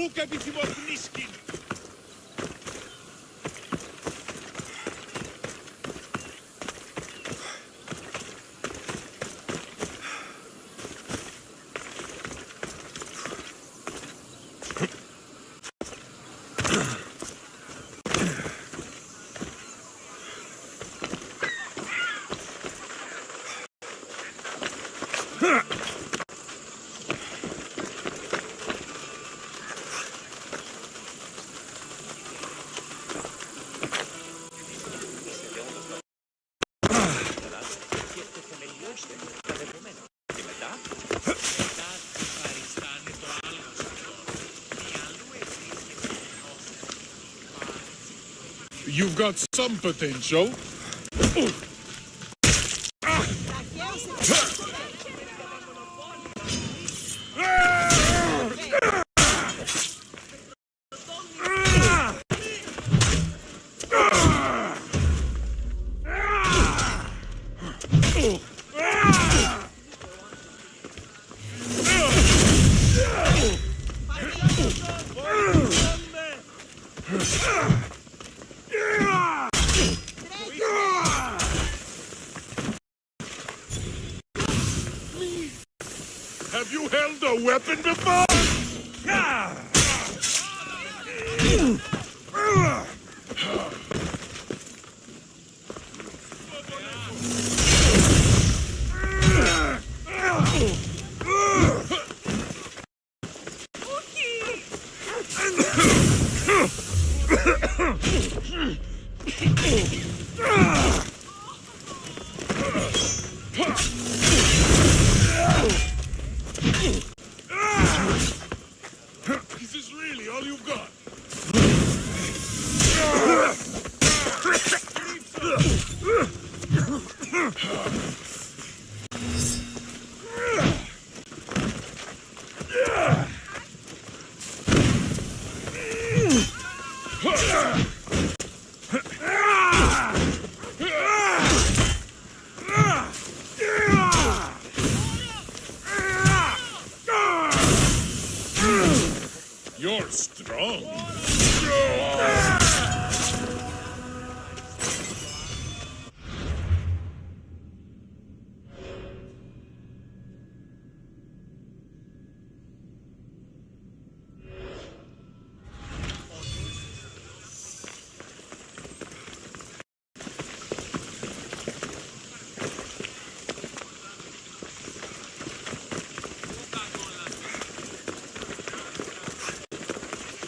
Φούκα επιθυμοκνίσκη. You've got some potential. Have you held a weapon before? Is this really all you've got? You're strong.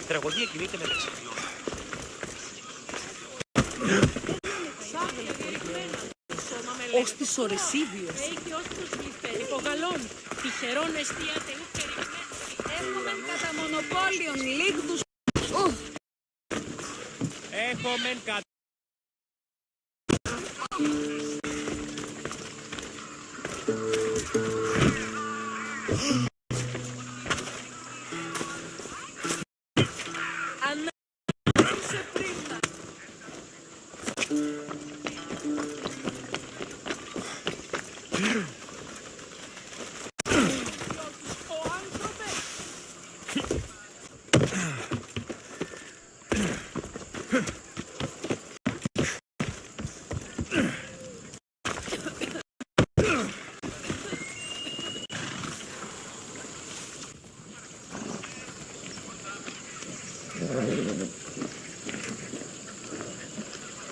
Η τραγωδία κινείται μεταξύ φλών. Ως της Ορεσίβιος. Έχει ως τους υπογαλών. Τυχερόν εστίατε ου περιμένουν. Έχομεν κατά μονοπόλιον λίγδους. Έχομεν κατά...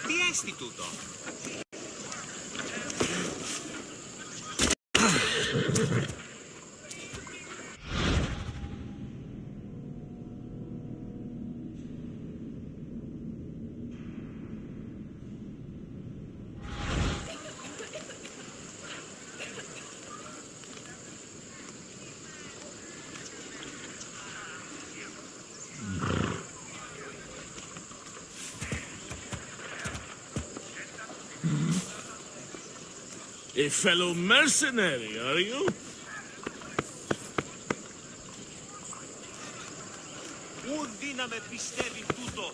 Τι έστι τούτο? A fellow mercenary, are you? Ου δύναμε πιστεύει τούτο.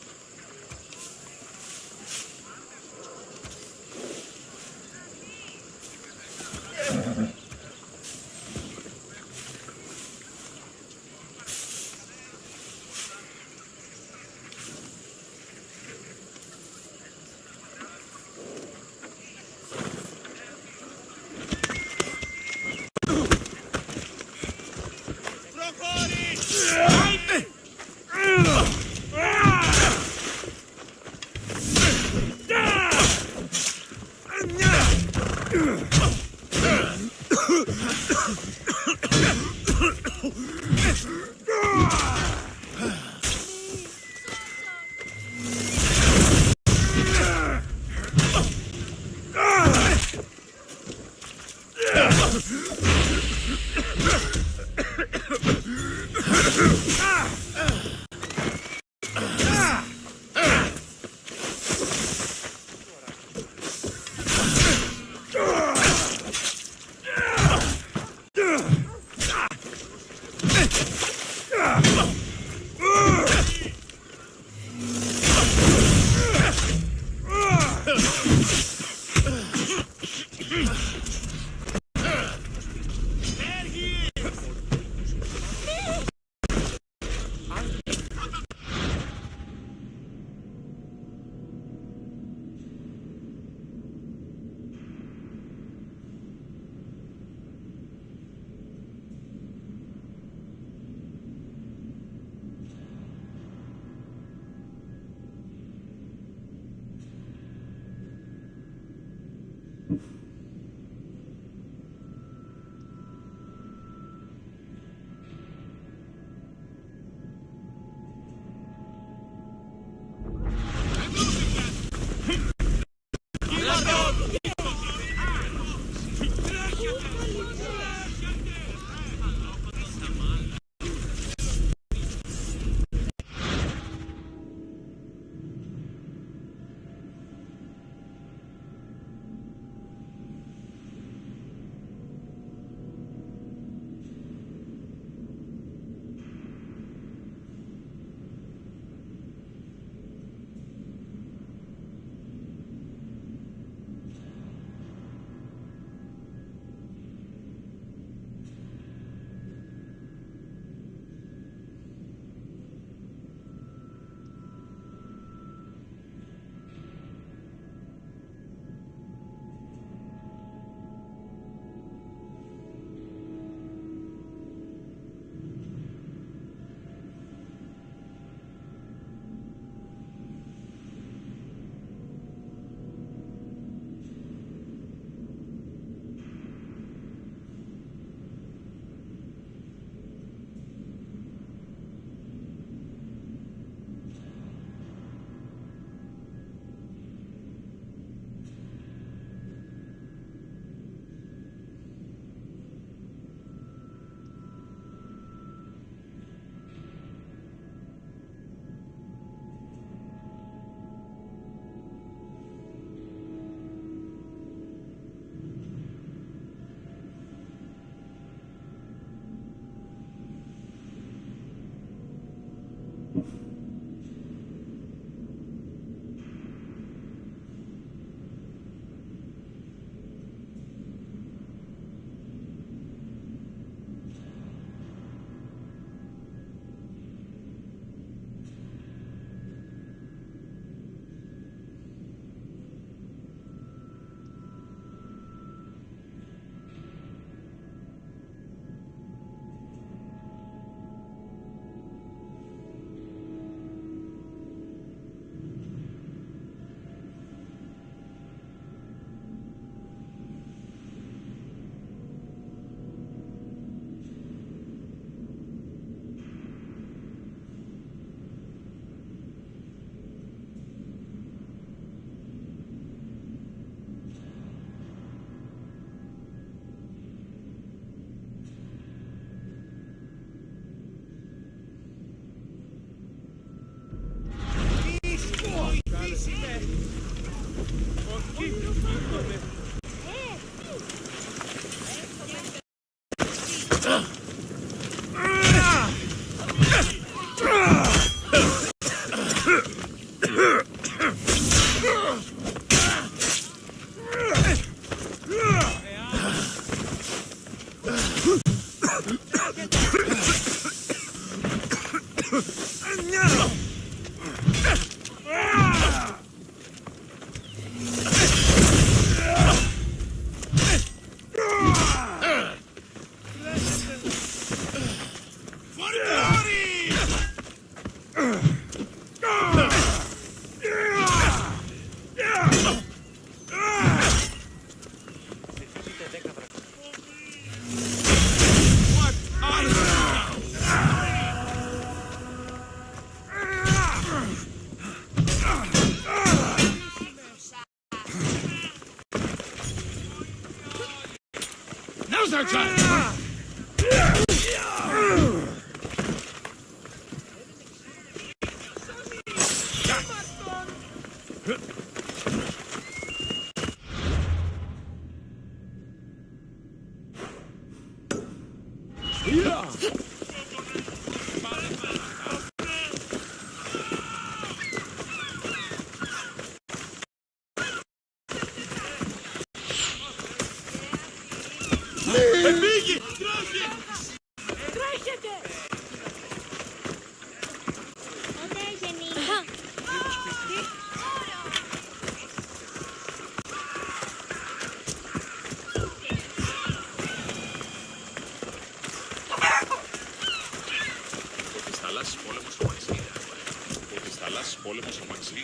Ότι στα θαλάσσης πόλεμος αμαξί.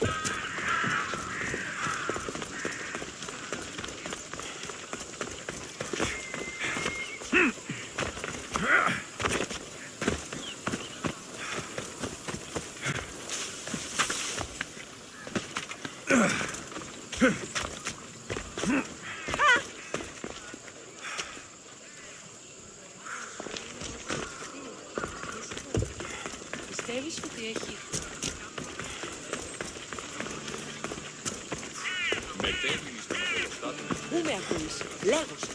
Πιστεύεις ότι έχει... Μετέμεινε στον οπλοστάτη. Πού με ακούεις? Λέγωσε.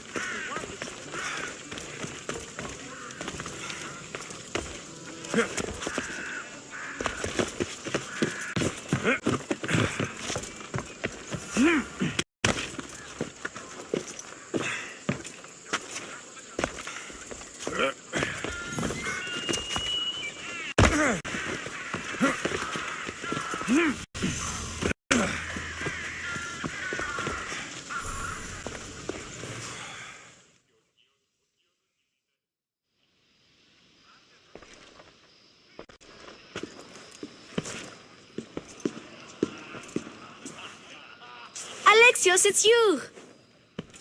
Alexios, it's you!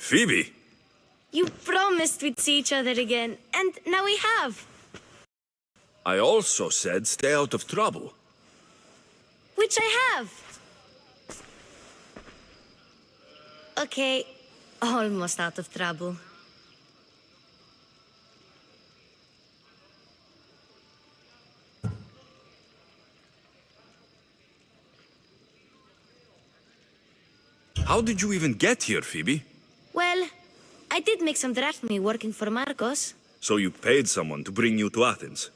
Phoebe! You promised we'd see each other again, and now we have. I also said stay out of trouble. Which I have. Okay, almost out of trouble. How did you even get here, Phoebe? Well, I did make some drachmae working for Marcos. So you paid someone to bring you to Athens?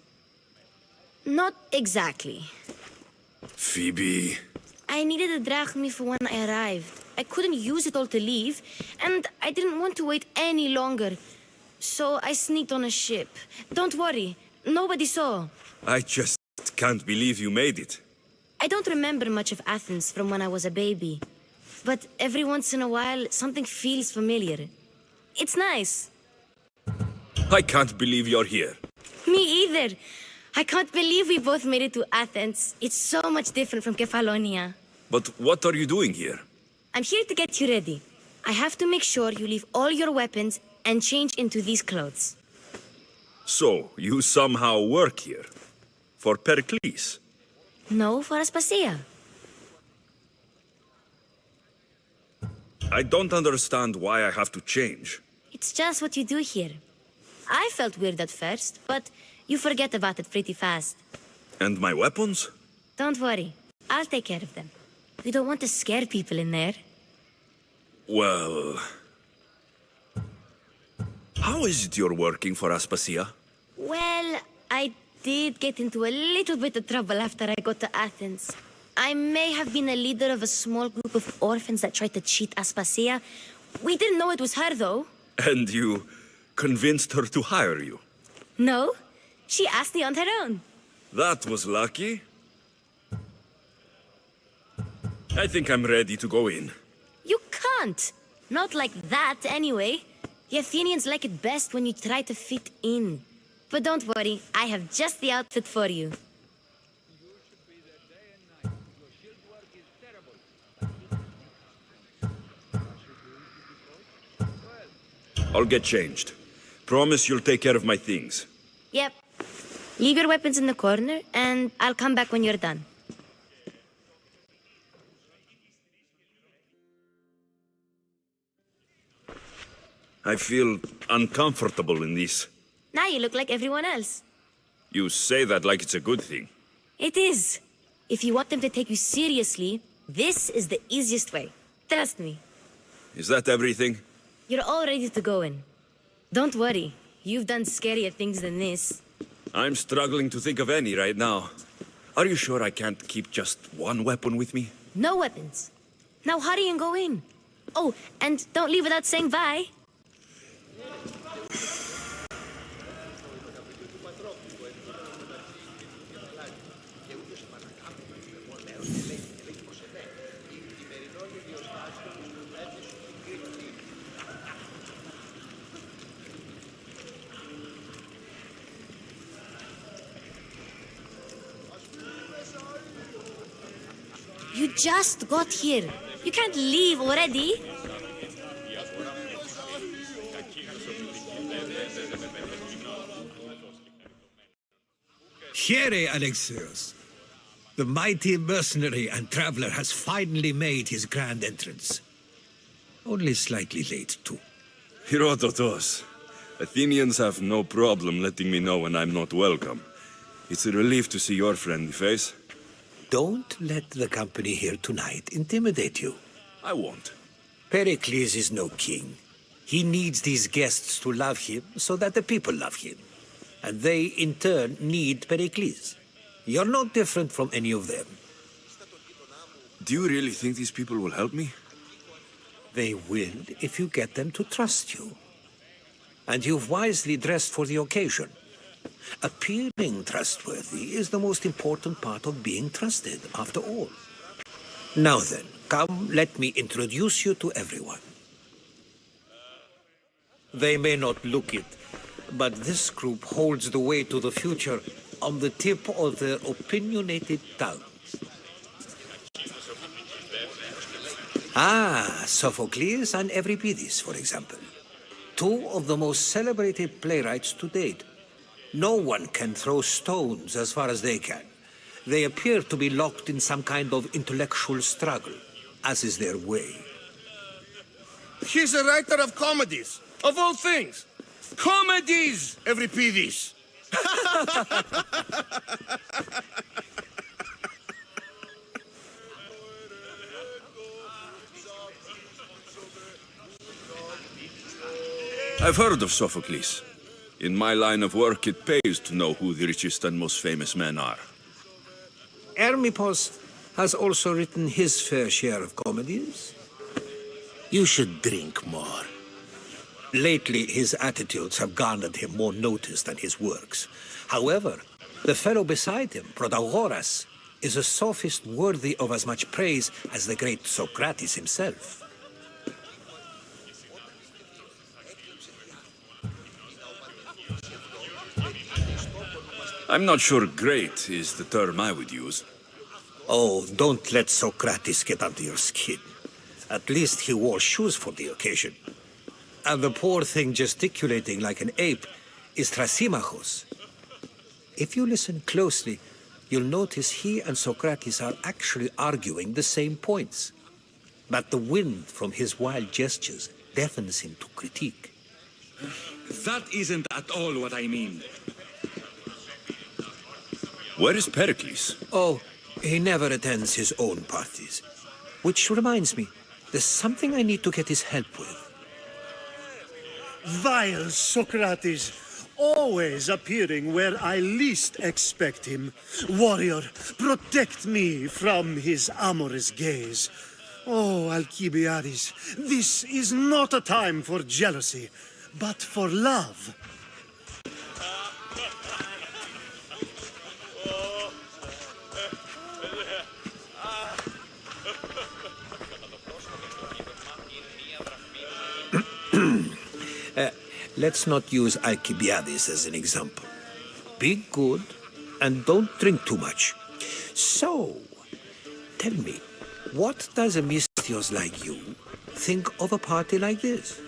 Not exactly. Phoebe... I needed a drachmae for when I arrived. I couldn't use it all to leave, and I didn't want to wait any longer. So I sneaked on a ship. Don't worry, nobody saw. I just can't believe you made it. I don't remember much of Athens from when I was a baby. But every once in a while, something feels familiar. It's nice. I can't believe you're here. Me either. I can't believe we both made it to Athens. It's so much different from Kefalonia. But what are you doing here? I'm here to get you ready. I have to make sure you leave all your weapons and change into these clothes. So, you somehow work here? For Perikles? No, for Aspasia. I don't understand why I have to change. It's just what you do here. I felt weird at first, but you forget about it pretty fast. And my weapons? Don't worry. I'll take care of them. We don't want to scare people in there. Well... How is it you're working for Aspasia? Well, I did get into a little bit of trouble after I got to Athens. I may have been a leader of a small group of orphans that tried to cheat Aspasia. We didn't know it was her, though. And you convinced her to hire you? No, she asked me on her own. That was lucky. I think I'm ready to go in. You can't. Not like that, anyway. The Athenians like it best when you try to fit in. But don't worry, I have just the outfit for you. I'll get changed. Promise you'll take care of my things. Yep. Leave your weapons in the corner, and I'll come back when you're done. I feel uncomfortable in this. Now you look like everyone else. You say that like it's a good thing. It is. If you want them to take you seriously, this is the easiest way. Trust me. Is that everything? You're all ready to go in. Don't worry. You've done scarier things than this. I'm struggling to think of any right now. Are you sure I can't keep just one weapon with me? No weapons. Now hurry and go in. Oh, and don't leave without saying bye. You just got here. You can't leave already. Here, Alexios. The mighty mercenary and traveler has finally made his grand entrance. Only slightly late, too. Herodotus, Athenians have no problem letting me know when I'm not welcome. It's a relief to see your friendly face. Don't let the company here tonight intimidate you. I won't. Perikles is no king. He needs these guests to love him so that the people love him. And they, in turn, need Perikles. You're no different from any of them. Do you really think these people will help me? They will if you get them to trust you. And you've wisely dressed for the occasion. Appearing trustworthy is the most important part of being trusted, after all. Now then, come, let me introduce you to everyone. They may not look it, but this group holds the way to the future on the tip of their opinionated tongues. Ah, Sophocles and Euripides, for example. Two of the most celebrated playwrights to date. No one can throw stones as far as they can. They appear to be locked in some kind of intellectual struggle, as is their way. He's a writer of comedies, of all things. Comedies, Euripides. I've heard of Sophocles. In my line of work, it pays to know who the richest and most famous men are. Hermippos has also written his fair share of comedies. You should drink more. Lately, his attitudes have garnered him more notice than his works. However, the fellow beside him, Protagoras, is a sophist worthy of as much praise as the great Socrates himself. I'm not sure great is the term I would use. Oh, don't let Socrates get under your skin. At least he wore shoes for the occasion. And the poor thing gesticulating like an ape is Thrasymachos. If you listen closely, you'll notice he and Socrates are actually arguing the same points. But the wind from his wild gestures deafens him to critique. That isn't at all what I mean. Where is Perikles? Oh, he never attends his own parties. Which reminds me, there's something I need to get his help with. Vile Socrates, always appearing where I least expect him. Warrior, protect me from his amorous gaze. Oh, Alcibiades, this is not a time for jealousy, but for love. Let's not use Alcibiades as an example. Be good and don't drink too much. So, tell me, what does a Misthios like you think of a party like this?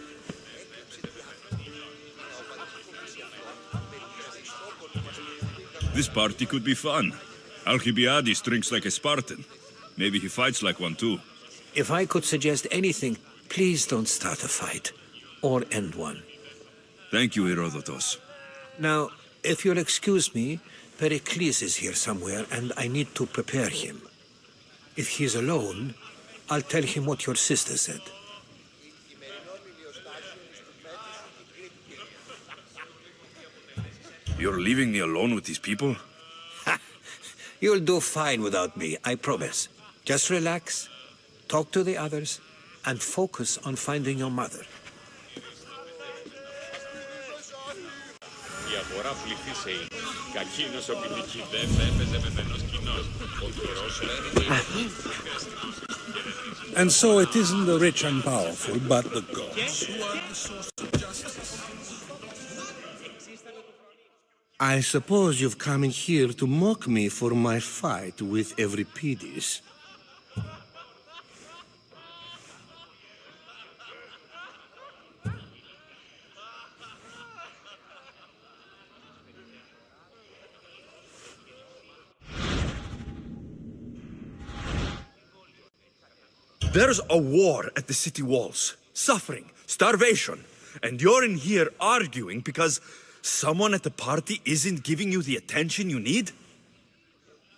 This party could be fun. Alcibiades drinks like a Spartan. Maybe he fights like one too. If I could suggest anything, please don't start a fight or end one. Thank you, Herodotus. Now, if you'll excuse me, Perikles is here somewhere and I need to prepare him. If he's alone, I'll tell him what your sister said. You're leaving me alone with these people? You'll do fine without me, I promise. Just relax, talk to the others, and focus on finding your mother. Η αγορά πληθύσεη. Κακίνος ο ποινική δεν έπαιζε με πένος κοινός. Ο καιρός And so it isn't the rich and powerful, but the gods who are the source of justice. I suppose you've come in here to mock me for my fight with Euripides. There's a war at the city walls. Suffering, starvation. And you're in here arguing because someone at the party isn't giving you the attention you need?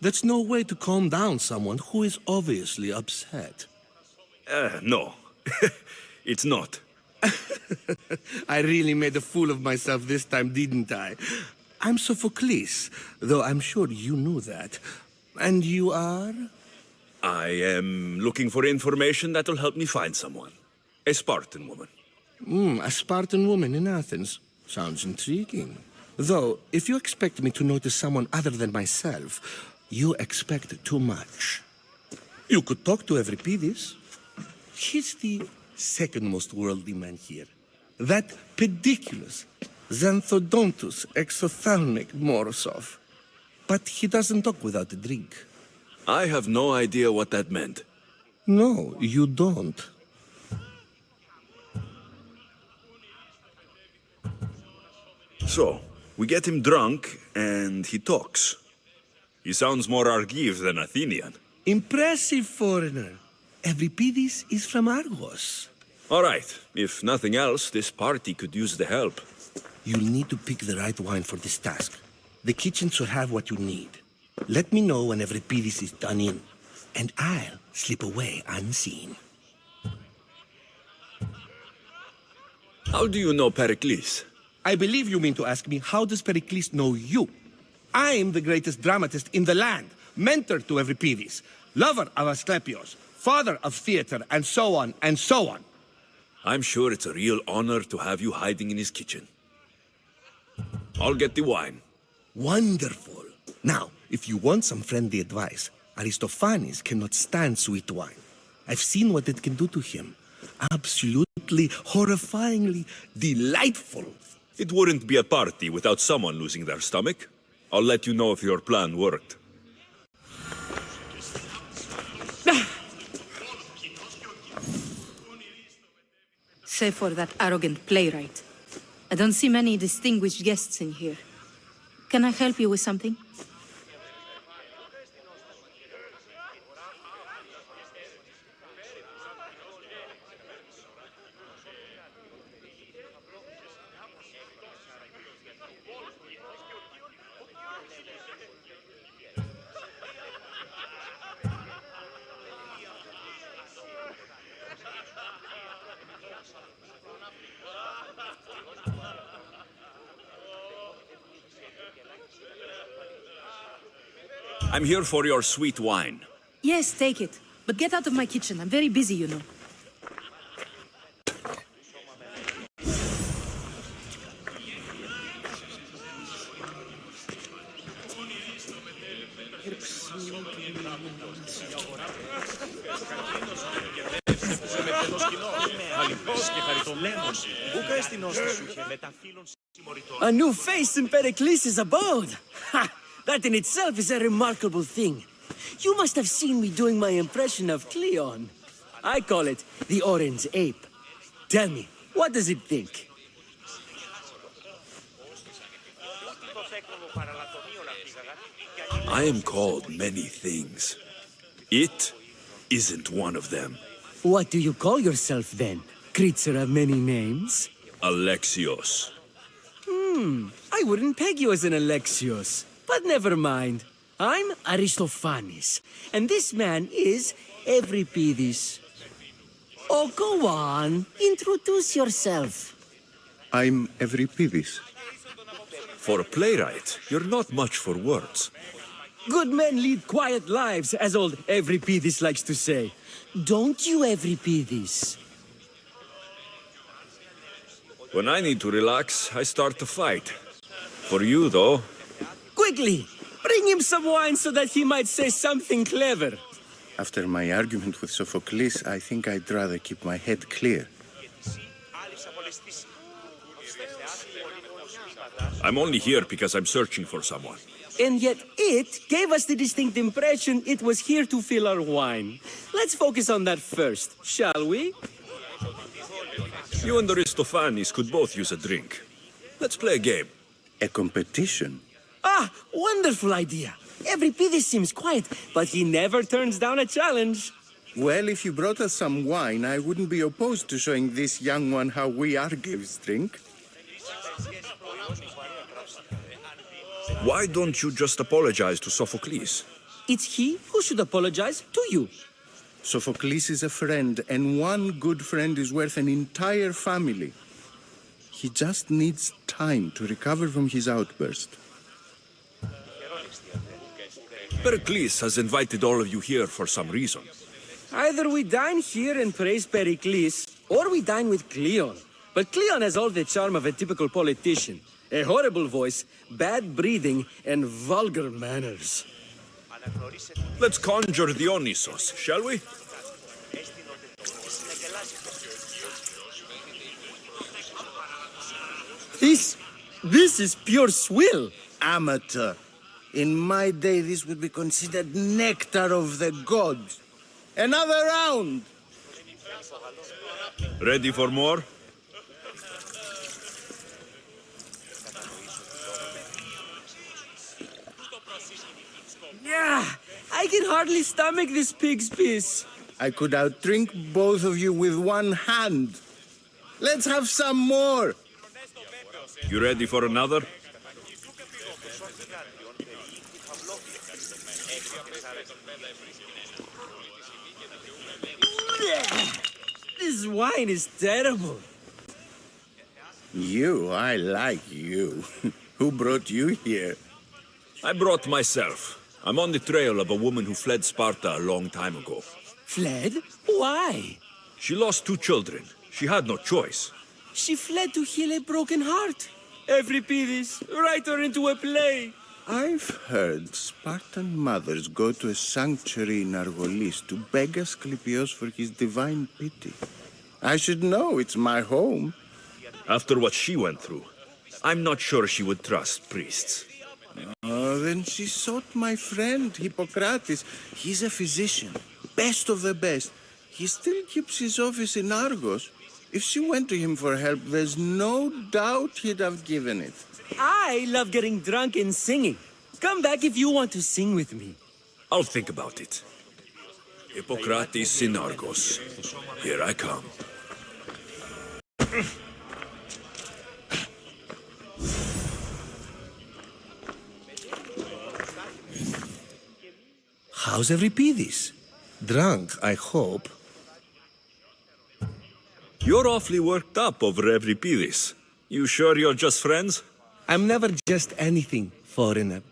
That's no way to calm down someone who is obviously upset. No. It's not. I really made a fool of myself this time, didn't I? I'm Sophocles, though I'm sure you knew that. And you are? I am looking for information that'll help me find someone. A Spartan woman. A Spartan woman in Athens. Sounds intriguing. Though, if you expect me to notice someone other than myself, you expect too much. You could talk to Euripides. He's the second most worldly man here. That pediculous, xanthodontus exophthalmic Morosov. But he doesn't talk without a drink. I have no idea what that meant. No, you don't. So, we get him drunk, and he talks. He sounds more Argive than Athenian. Impressive foreigner. Euripides is from Argos. All right, if nothing else, this party could use the help. You'll need to pick the right wine for this task. The kitchen should have what you need. Let me know when Euripides is done in, and I'll slip away unseen. How do you know Perikles? I believe you mean to ask me, how does Perikles know you? I'm the greatest dramatist in the land, mentor to Euripides, lover of Asclepios, father of theater, and so on, and so on. I'm sure it's a real honor to have you hiding in his kitchen. I'll get the wine. Wonderful. Now, if you want some friendly advice, Aristophanes cannot stand sweet wine. I've seen what it can do to him. Absolutely, horrifyingly delightful. It wouldn't be a party without someone losing their stomach. I'll let you know if your plan worked. Save for that arrogant playwright. I don't see many distinguished guests in here. Can I help you with something? I'm here for your sweet wine. Yes, take it. But get out of my kitchen. I'm very busy, you know. A new face in Perikles' abode! Ha! That in itself is a remarkable thing. You must have seen me doing my impression of Cleon. I call it the Orange Ape. Tell me, what does it think? I am called many things. It isn't one of them. What do you call yourself then? Creature of many names? Alexios. I wouldn't peg you as an Alexios. But never mind. I'm Aristophanes, and this man is Euripides. Oh, go on. Introduce yourself. I'm Euripides. For a playwright, you're not much for words. Good men lead quiet lives, as old Euripides likes to say. Don't you, Euripides? When I need to relax, I start to fight. For you, though... Quickly! Bring him some wine so that he might say something clever. After my argument with Sophocles, I think I'd rather keep my head clear. I'm only here because I'm searching for someone. And yet it gave us the distinct impression it was here to fill our wine. Let's focus on that first, shall we? You and Aristophanes could both use a drink. Let's play a game. A competition? Ah, wonderful idea. Euripides seems quiet, but he never turns down a challenge. Well, if you brought us some wine, I wouldn't be opposed to showing this young one how we Argives drink. Why don't you just apologize to Sophocles? It's he who should apologize to you. Sophocles is a friend, and one good friend is worth an entire family. He just needs time to recover from his outburst. Perikles has invited all of you here for some reason. Either we dine here and praise Perikles, or we dine with Cleon. But Cleon has all the charm of a typical politician. A horrible voice, bad breeding, and vulgar manners. Let's conjure Dionysos, shall we? This is pure swill. Amateur. In my day, this would be considered nectar of the gods. Another round! Ready for more? Yeah, I can hardly stomach this pig's piss. I could outdrink both of you with one hand. Let's have some more! You ready for another? This wine is terrible. I like you. Who brought you here? I brought myself. I'm on the trail of a woman who fled Sparta a long time ago. Fled? Why? She lost 2 children. She had no choice. She fled to heal a broken heart. Euripides, write her into a play. I've heard Spartan mothers go to a sanctuary in Argolis to beg Asclepios for his divine pity. I should know, it's my home. After what she went through, I'm not sure she would trust priests. Oh, then she sought my friend, Hippocrates. He's a physician, best of the best. He still keeps his office in Argos. If she went to him for help, there's no doubt he'd have given it. I love getting drunk and singing. Come back if you want to sing with me. I'll think about it. Hippocrates in Argos. Here I come. How's Euripides? Drunk, I hope. You're awfully worked up over Euripides. You sure you're just friends? I'm never just anything, foreigner.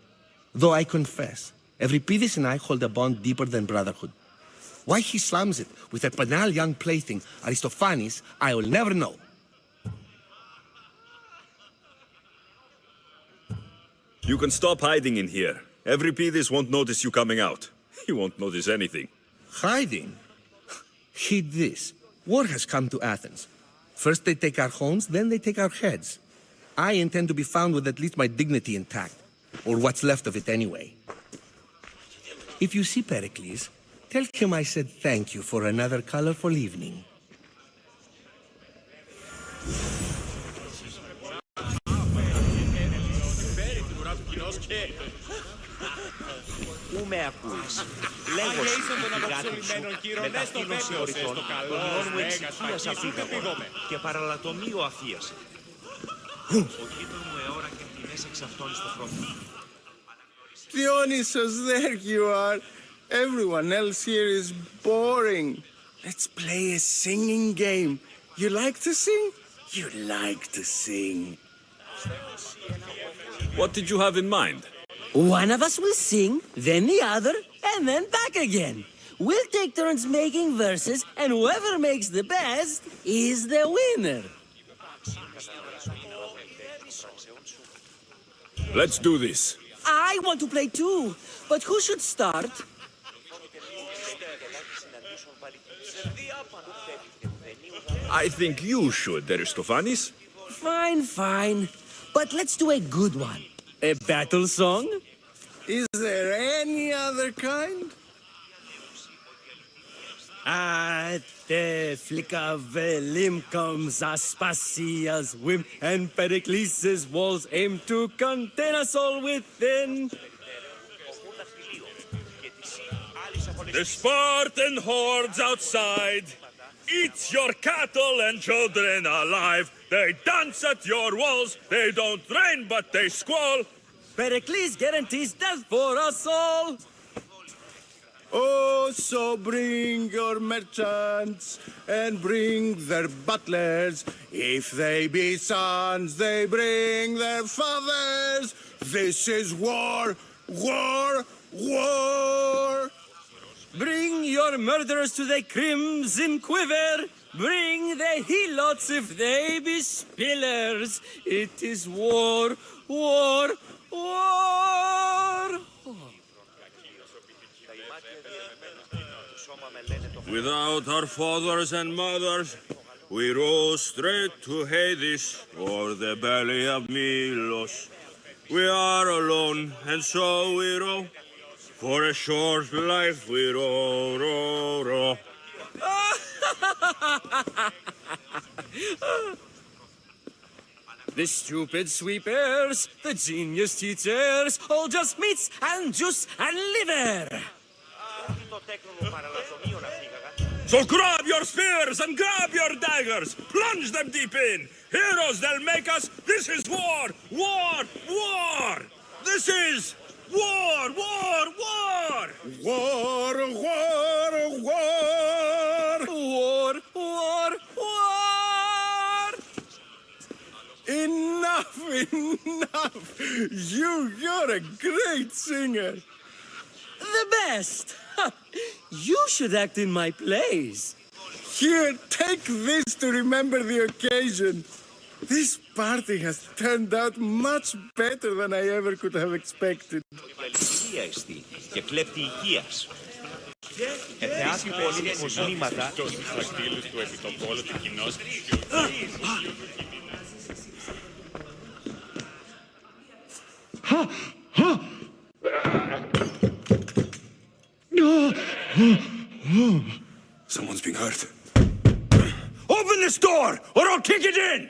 Though I confess, Euripides and I hold a bond deeper than brotherhood. Why he slams it with a banal young plaything, Aristophanes, I will never know. You can stop hiding in here. Euripides won't notice you coming out. He won't notice anything. Hiding? Heed this. War has come to Athens. First they take our homes, then they take our heads. I intend to be found with at least my dignity intact. Or what's left of it anyway. If you see Perikles, tell him I said thank you for another colorful evening. Πού με ακούεις? Λέγω σου, γάτη σου, μεταφύλωση ορειθών, τον ιόν μου εξοικίας αφήγαγον και παραλατομείο αφίασε. Ο γείτον μου αιώρα και μνημές εξ αυτών στο χρόνο. Dionysos, there you are. Everyone else here is boring. Let's play a singing game. You like to sing? You like to sing. What did you have in mind? One of us will sing, then the other, and then back again. We'll take turns making verses, and whoever makes the best is the winner. Let's do this. I want to play too, but who should start? I think you should, Aristophanes. Fine, fine. But let's do a good one. A battle song? Is there any other kind? At the flick of a limb comes Aspasia's whim, and Perikles' walls aim to contain us all within. The Spartan hordes outside eat your cattle and children alive. They dance at your walls. They don't rain, but they squall. Perikles guarantees death for us all. Oh, so bring your merchants and bring their butlers. If they be sons, they bring their fathers. This is war, war, war. Bring your murderers to the crimson quiver. Bring the helots if they be spillers. It is war, war, war. Without our fathers and mothers, we row straight to Hades or the belly of Milos. We are alone, and so we row. For a short life we row, row, row. The stupid sweepers, the genius teachers, all just meats and juice and liver. So grab your spears and grab your daggers, plunge them deep in. Heroes, they'll make us. This is war, war, war. This is war, war, war. War, war, war. War, war, war. Enough, enough. You're a great singer. The best. You should act in my plays. Here, take this to remember the occasion. This party has turned out much better than I ever could have expected. Και κλέπτη οικίας. Εθεάθη πολύ κοσμήματα. Θα στείλεις του επιτοπόλου του κοινός. Someone's being hurt. Open this door, or I'll kick it in!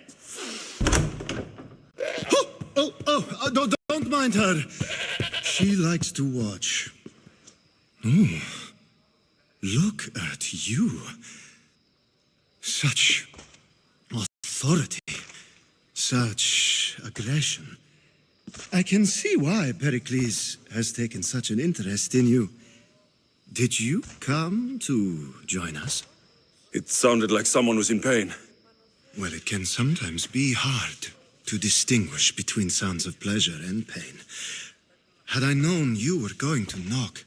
Don't mind her. She likes to watch. Look at you. Such authority. Such aggression. I can see why Perikles has taken such an interest in you. Did you come to join us? It sounded like someone was in pain. Well, it can sometimes be hard to distinguish between sounds of pleasure and pain. Had I known you were going to knock,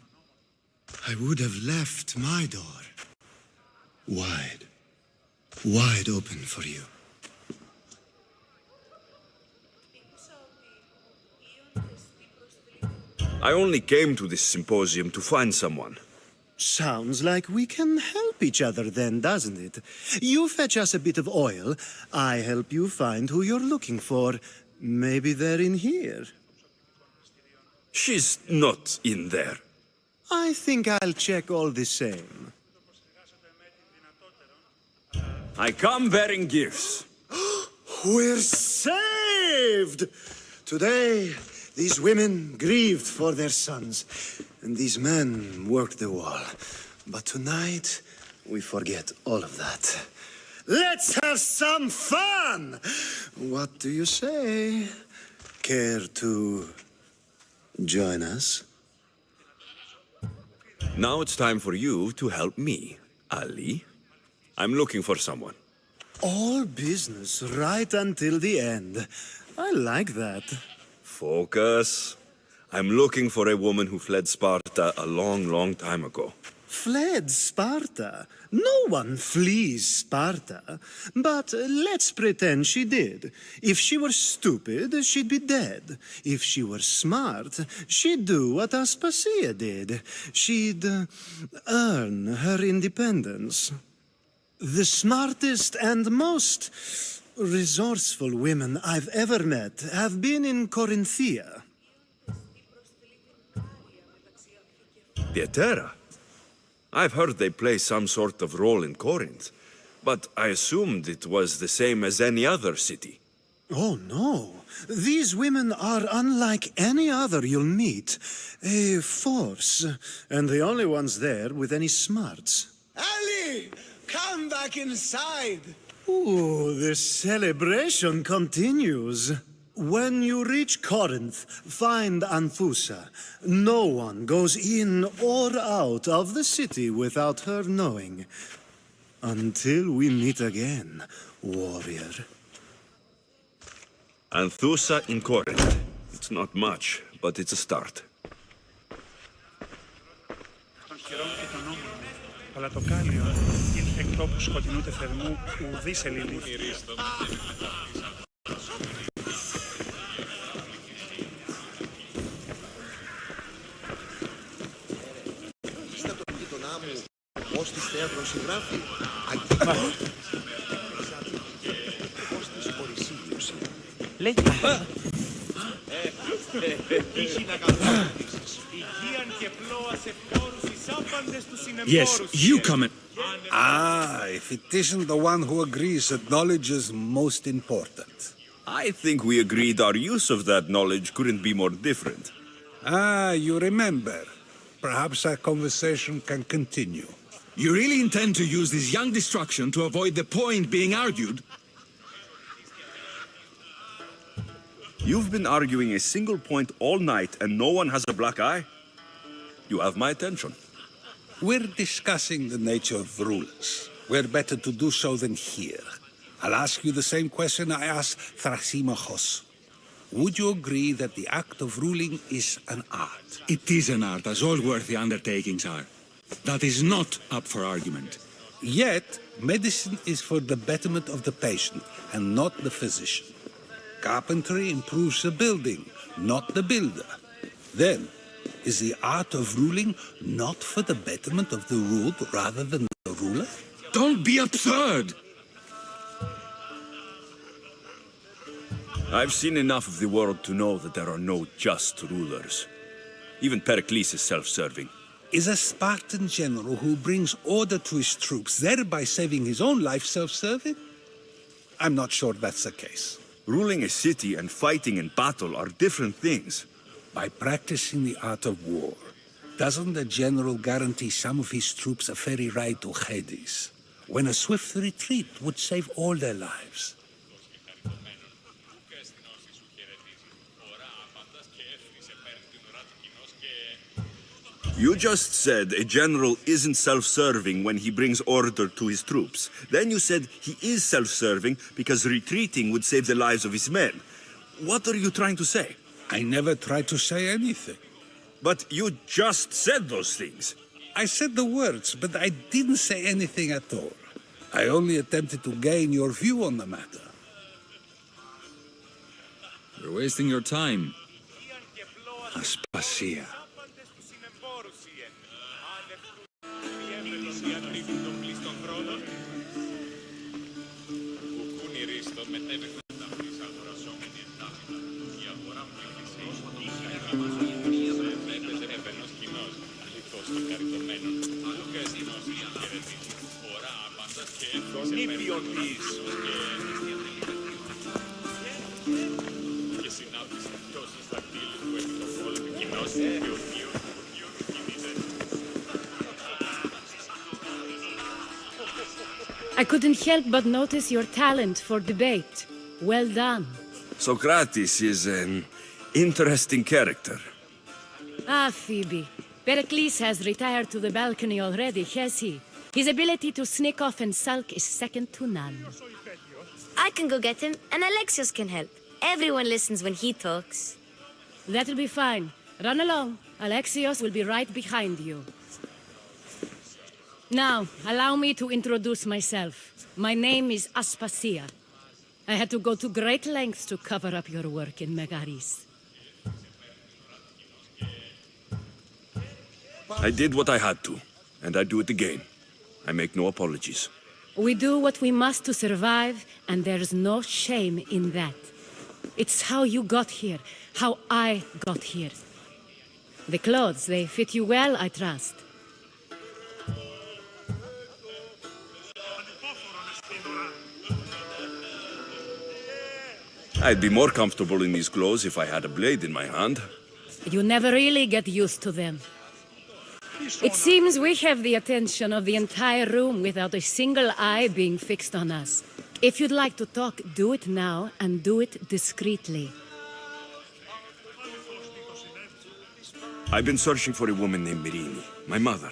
I would have left my door wide open for you. I only came to this symposium to find someone. Sounds like we can help each other then, doesn't it? You fetch us a bit of oil, I help you find who you're looking for. Maybe they're in here. She's not in there. I think I'll check all the same. I come bearing gifts. We're saved! Today, these women grieved for their sons, and these men worked the wall. But tonight, we forget all of that. Let's have some fun! What do you say? Care to join us? Now it's time for you to help me, Ali. I'm looking for someone. All business right until the end. I like that. Focus. I'm looking for a woman who fled Sparta a long, long time ago. Fled Sparta? No one flees Sparta. But let's pretend she did. If she were stupid, she'd be dead. If she were smart, she'd do what Aspasia did. She'd earn her independence. The smartest and most resourceful women I've ever met have been in Corinthia. Pietera? I've heard they play some sort of role in Corinth, but I assumed it was the same as any other city. Oh, no. These women are unlike any other you'll meet. A force, and the only ones there with any smarts. Ali, come back inside. Ooh, the celebration continues. When you reach Corinth, find Anfusa. No one goes in or out of the city without her knowing. Until we meet again, warrior. Anthusa in Corinth. It's not much, but it's a start. Αλλά το κάλιο ήλθε εκ τόπου σκοτεινού τεφερμού ουδής Ελλήνη. Είστε από τον γείτονά μου, ως της θέατρος συγγράφει. Ως της Ορισίλιος. Λέγει να Τύχη να καθόριζεις. Υγείαν και πλώα σε φόρους εις άπαντες τους Yes, συνεμπόρους. you comment. If it isn't the one who agrees that knowledge is most important. I think we agreed our use of that knowledge couldn't be more different. You remember. Perhaps our conversation can continue. You really intend to use this young destruction to avoid the point being argued? You've been arguing a single point all night and no one has a black eye? You have my attention. We're discussing the nature of rulers. We're better to do so than here. I'll ask you the same question I asked Thrasymachos. Would you agree that the act of ruling is an art? It is an art, as all worthy undertakings are. That is not up for argument. Yet, medicine is for the betterment of the patient and not the physician. Carpentry improves the building, not the builder. Then, is the art of ruling not for the betterment of the ruled rather than the ruler? Don't be absurd! I've seen enough of the world to know that there are no just rulers. Even Perikles is self-serving. Is a Spartan general who brings order to his troops, thereby saving his own life, self-serving? I'm not sure that's the case. Ruling a city and fighting in battle are different things. By practicing the art of war, doesn't the general guarantee some of his troops a ferry ride to Hades, when a swift retreat would save all their lives? You just said a general isn't self-serving when he brings order to his troops. Then you said he is self-serving because retreating would save the lives of his men. What are you trying to say? I never tried to say anything. But you just said those things. I said the words, but I didn't say anything at all. I only attempted to gain your view on the matter. You're wasting your time. Aspasia. Τον ήπιον της. Και συνάντησε τόσες δακτύλους που έχει το πόλεμο κοινός και ο θείος I couldn't help but notice your talent for debate. Well done. Socrates is an interesting character. Ah, Phoebe. Perikles has retired to the balcony already, has he? His ability to sneak off and sulk is second to none. I can go get him, and Alexios can help. Everyone listens when he talks. That'll be fine. Run along. Alexios will be right behind you. Now, allow me to introduce myself. My name is Aspasia. I had to go to great lengths to cover up your work in Megaris. I did what I had to, and I do it again. I make no apologies. We do what we must to survive, and there's no shame in that. It's how you got here, how I got here. The clothes, they fit you well, I trust. I'd be more comfortable in these clothes if I had a blade in my hand. You never really get used to them. It seems we have the attention of the entire room without a single eye being fixed on us. If you'd like to talk, do it now, and do it discreetly. I've been searching for a woman named Mirini, my mother.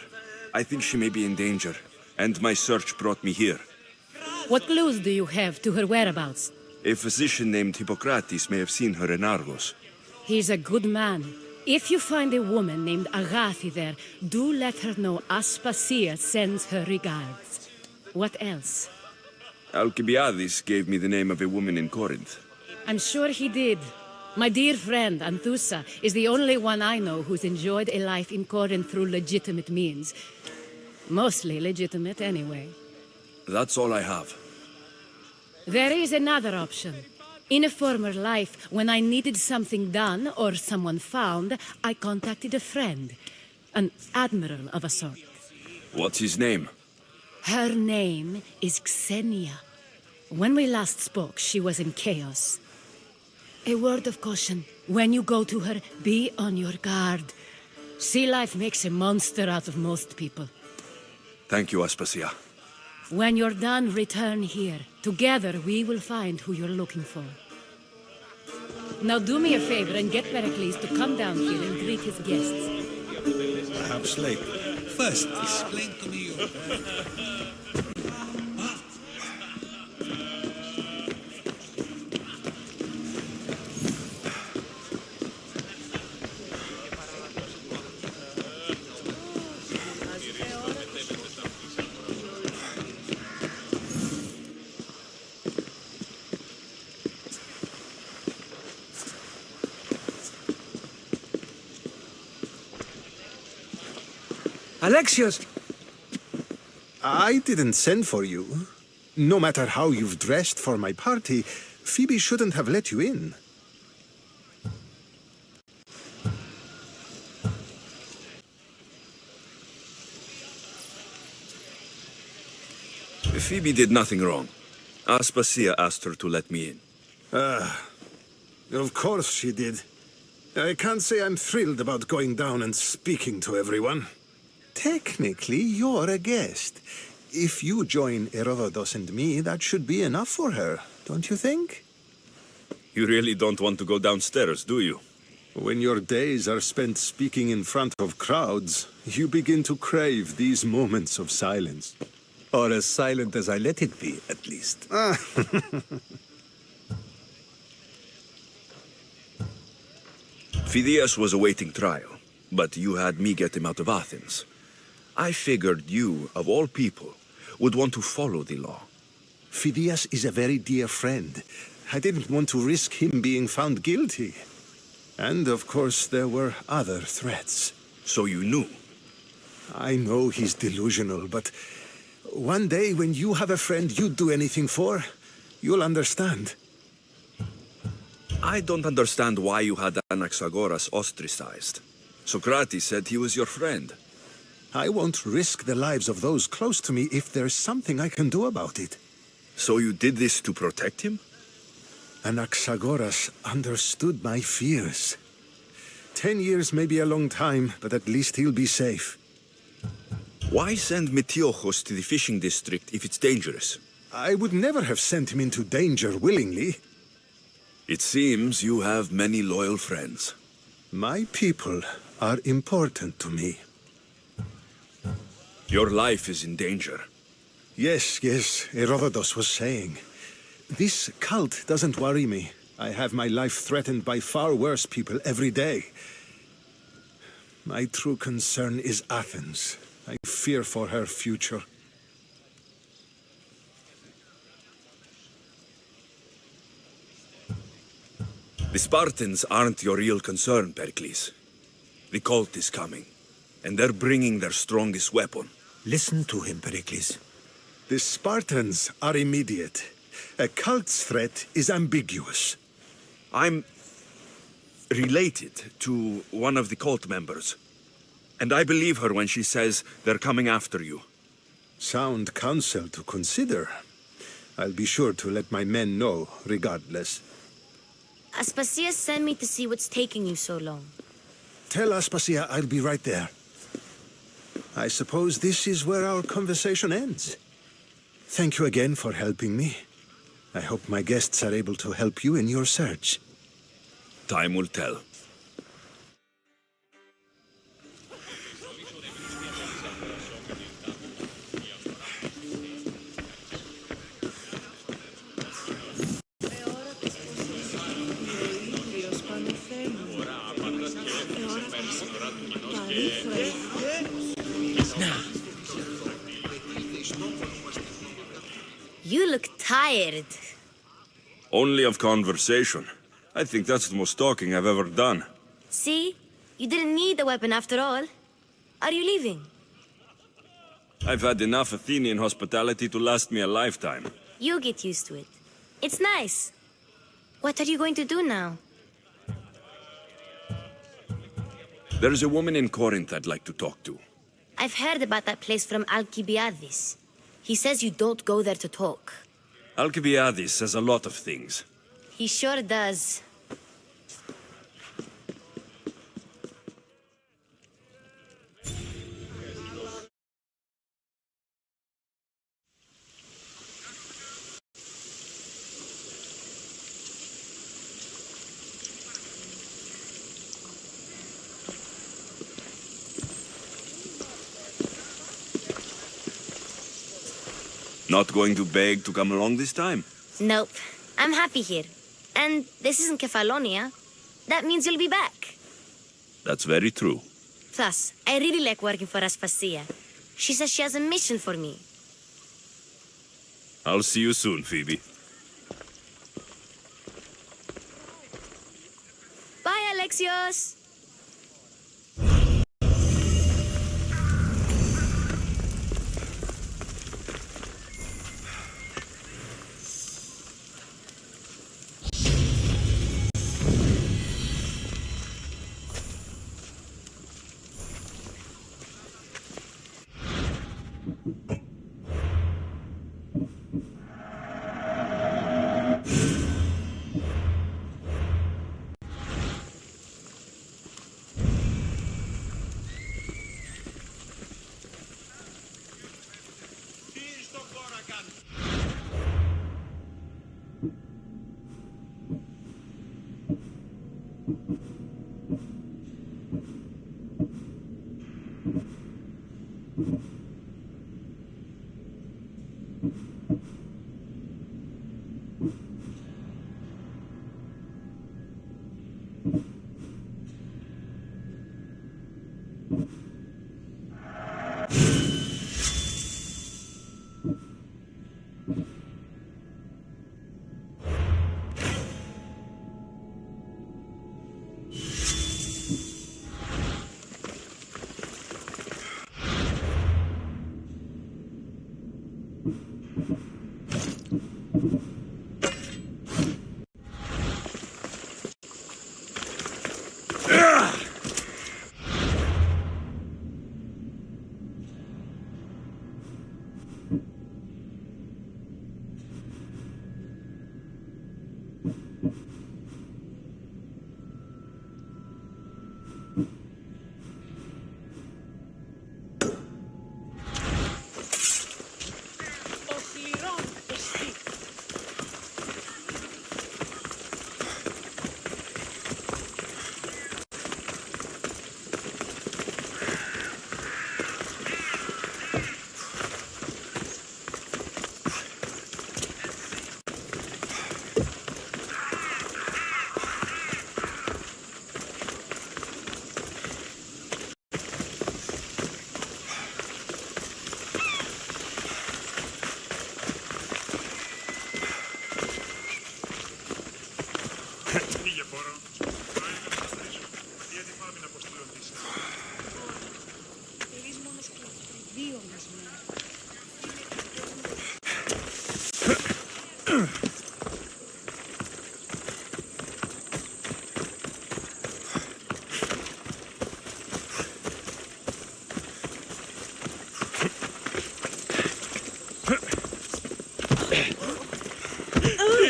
I think she may be in danger, and my search brought me here. What clues do you have to her whereabouts? A physician named Hippocrates may have seen her in Argos. He's a good man. If you find a woman named Agathi there, do let her know Aspasia sends her regards. What else? Alcibiades gave me the name of a woman in Corinth. I'm sure he did. My dear friend, Anthusa, is the only one I know who's enjoyed a life in Corinth through legitimate means. Mostly legitimate, anyway. That's all I have. There is another option. In a former life, when I needed something done or someone found, I contacted a friend. An admiral of a sort. What's his name? Her name is Xenia. When we last spoke, she was in chaos. A word of caution. When you go to her, be on your guard. Sea life makes a monster out of most people. Thank you, Aspasia. When you're done, return here. Together, we will find who you're looking for. Now do me a favor and get Perikles to come down here and greet his guests. Perhaps later. First, explain to me your... Alexios! I didn't send for you. No matter how you've dressed for my party, Phoebe shouldn't have let you in. Phoebe did nothing wrong. Aspasia asked her to let me in. Of course she did. I can't say I'm thrilled about going down and speaking to everyone. Technically, you're a guest. If you join Herodotus and me, that should be enough for her, don't you think? You really don't want to go downstairs, do you? When your days are spent speaking in front of crowds, you begin to crave these moments of silence. Or as silent as I let it be, at least. Phidias was awaiting trial, but you had me get him out of Athens. I figured you, of all people, would want to follow the law. Phidias is a very dear friend. I didn't want to risk him being found guilty. And, of course, there were other threats. So you knew? I know he's delusional, but one day when you have a friend you'd do anything for, you'll understand. I don't understand why you had Anaxagoras ostracized. Socrates said he was your friend. I won't risk the lives of those close to me if there's something I can do about it. So you did this to protect him? Anaxagoras understood my fears. 10 years may be a long time, but at least he'll be safe. Why send Metiochos to the fishing district if it's dangerous? I would never have sent him into danger willingly. It seems you have many loyal friends. My people are important to me. Your life is in danger. Yes, Herodotus was saying. This cult doesn't worry me. I have my life threatened by far worse people every day. My true concern is Athens. I fear for her future. The Spartans aren't your real concern, Perikles. The cult is coming, and they're bringing their strongest weapon. Listen to him, Perikles. The Spartans are immediate. A cult's threat is ambiguous. I'm related to one of the cult members, and I believe her when she says they're coming after you. Sound counsel to consider. I'll be sure to let my men know, regardless. Aspasia sent me to see what's taking you so long. Tell Aspasia I'll be right there. I suppose this is where our conversation ends. Thank you again for helping me. I hope my guests are able to help you in your search. Time will tell. You look tired. Only of conversation. I think that's the most talking I've ever done. See? You didn't need the weapon after all. Are you leaving? I've had enough Athenian hospitality to last me a lifetime. You get used to it. It's nice. What are you going to do now? There's a woman in Corinth I'd like to talk to. I've heard about that place from Alcibiades. He says you don't go there to talk. Alcibiades says a lot of things. He sure does. Not going to beg to come along this time? Nope. I'm happy here. And this isn't Kefalonia. That means you'll be back. That's very true. Plus, I really like working for Aspasia. She says she has a mission for me. I'll see you soon, Phoebe. Bye, Alexios!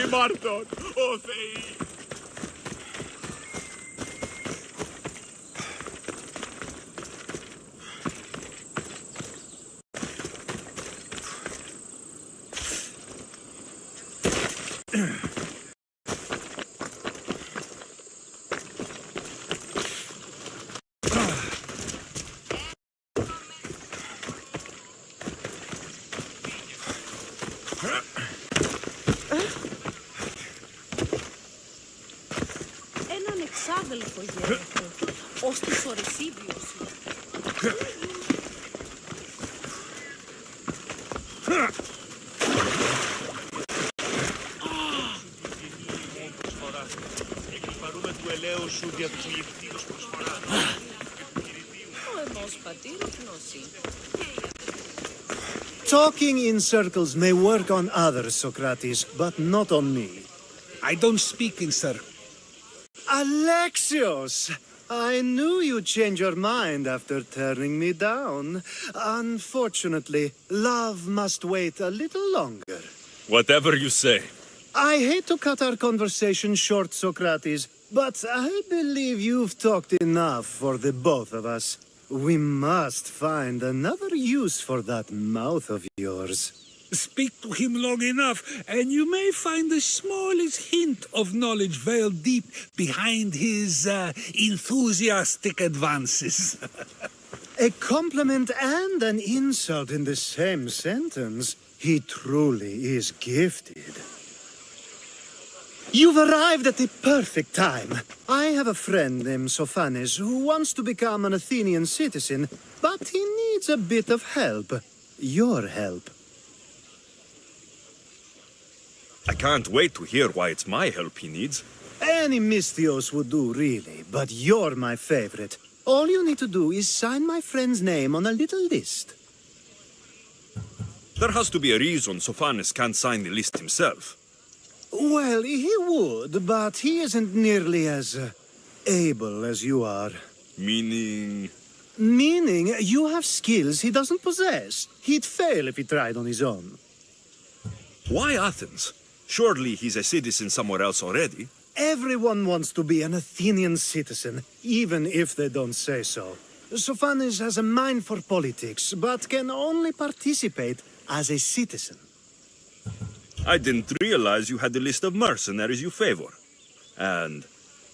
Μάρτον, ο Θεοί! Talking in circles may work on others, Socrates, but not on me. I don't speak in circles. Alexios! I knew you'd change your mind after turning me down. Unfortunately, love must wait a little longer. Whatever you say. I hate to cut our conversation short, Socrates, but I believe you've talked enough for the both of us. We must find another use for that mouth of yours. Speak to him long enough, and you may find the smallest hint of knowledge veiled deep behind his enthusiastic advances. A compliment and an insult in the same sentence. He truly is gifted. You've arrived at the perfect time. I have a friend named Sophanes who wants to become an Athenian citizen, but he needs a bit of help. Your help. I can't wait to hear why it's my help he needs. Any Misthios would do, really, but you're my favorite. All you need to do is sign my friend's name on a little list. There has to be a reason Sophanes can't sign the list himself. Well, he would, but he isn't nearly as able as you are. Meaning? Meaning you have skills he doesn't possess. He'd fail if he tried on his own. Why Athens? Surely he's a citizen somewhere else already. Everyone wants to be an Athenian citizen, even if they don't say so. Sophanes has a mind for politics, but can only participate as a citizen. I didn't realize you had a list of mercenaries you favor. And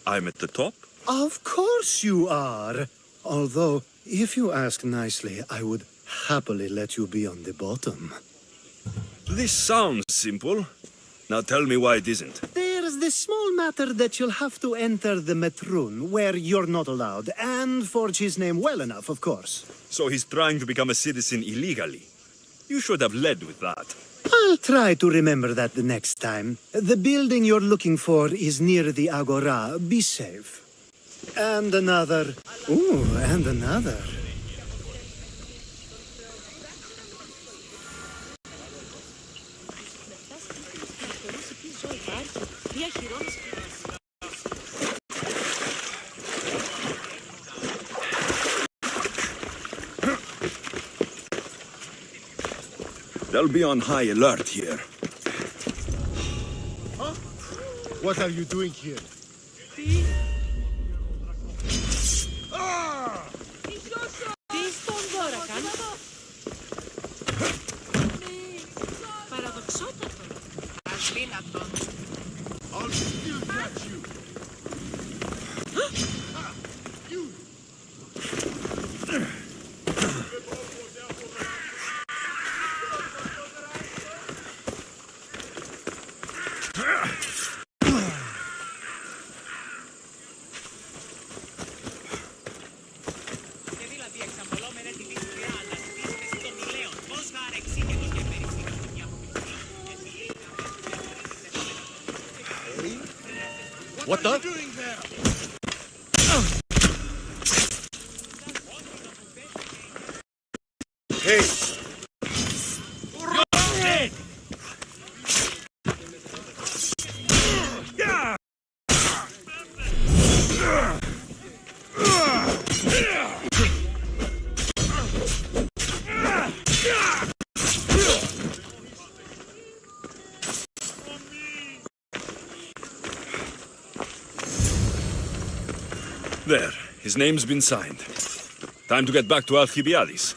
I'm at the top? Of course you are. Although, if you ask nicely, I would happily let you be on the bottom. This sounds simple. Now tell me why it isn't. There's the small matter that you'll have to enter the Metroon, where you're not allowed, and forge his name well enough, of course. So he's trying to become a citizen illegally. You should have led with that. I'll try to remember that the next time. The building you're looking for is near the Agora. Be safe. And another. Ooh, and another. They'll be on high alert here. Huh? What are you doing here? I'll still catch you. You. What the? Hey! You're dead! There, his name's been signed. Time to get back to Alcibiades.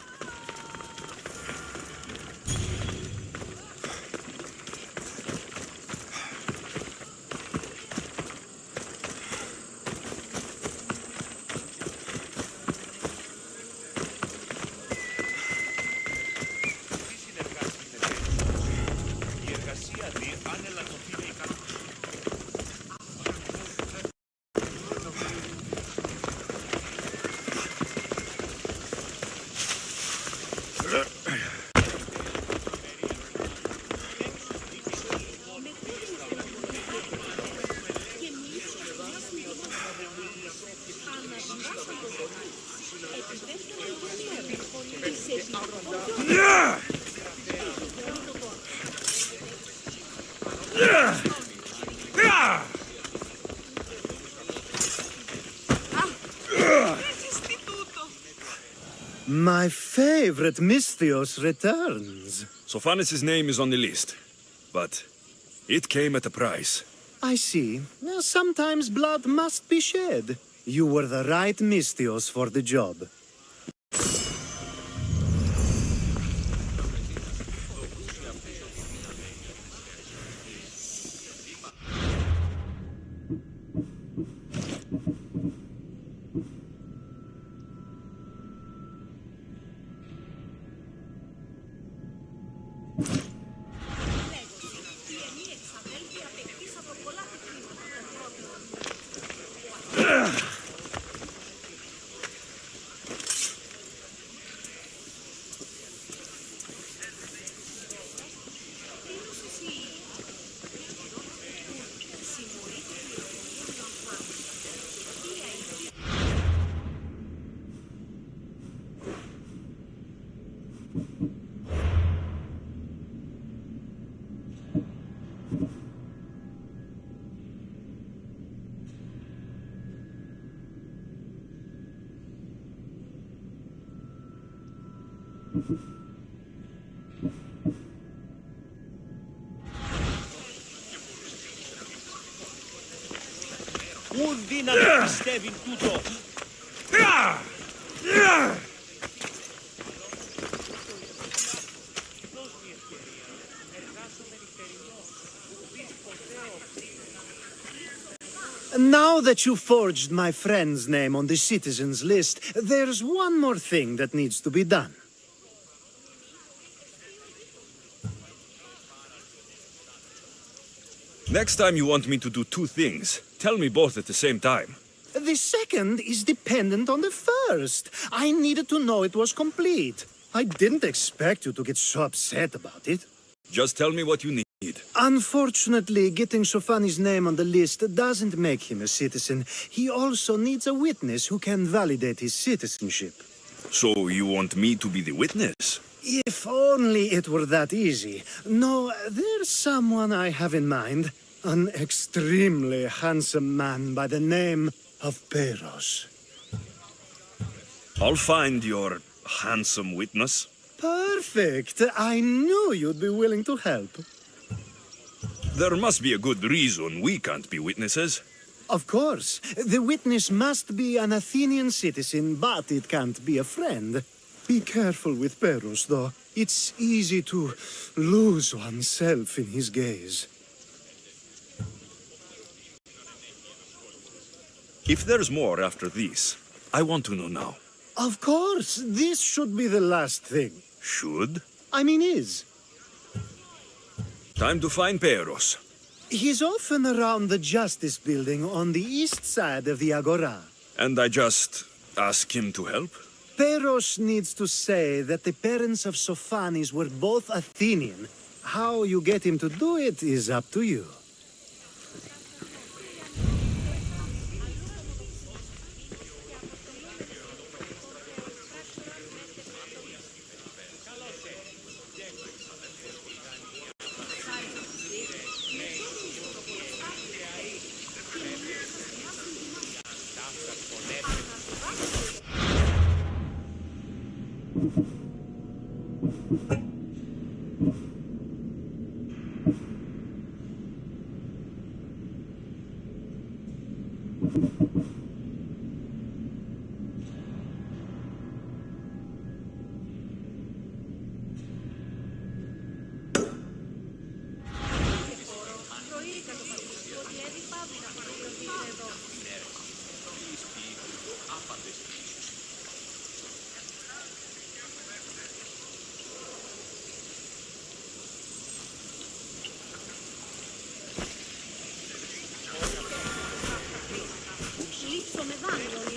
My favorite Mystios returns. Sophanis' name is on the list, but it came at a price. I see. Now, sometimes blood must be shed. You were the right Mystios for the job. Ούν δύναμη πιστεύει τούτο. Now that you forged my friend's name on the citizens list, there's one more thing that needs to be done. Next time you want me to do two things, tell me both at the same time. The second is dependent on the first. I needed to know it was complete. I didn't expect you to get so upset about it. Just tell me what you need. Unfortunately, getting Sophanis' name on the list doesn't make him a citizen. He also needs a witness who can validate his citizenship. So you want me to be the witness? If only it were that easy. No, there's someone I have in mind. An extremely handsome man by the name of Perikles. I'll find your handsome witness. Perfect. I knew you'd be willing to help. There must be a good reason we can't be witnesses. Of course. The witness must be an Athenian citizen, but it can't be a friend. Be careful with Perikles, though. It's easy to lose oneself in his gaze. If there's more after this, I want to know now. Of course. This should be the last thing. Should? I mean is. Time to find Perikles. He's often around the Justice Building on the east side of the Agora. And I just ask him to help? Perikles needs to say that the parents of Sophanis were both Athenian. How you get him to do it is up to you.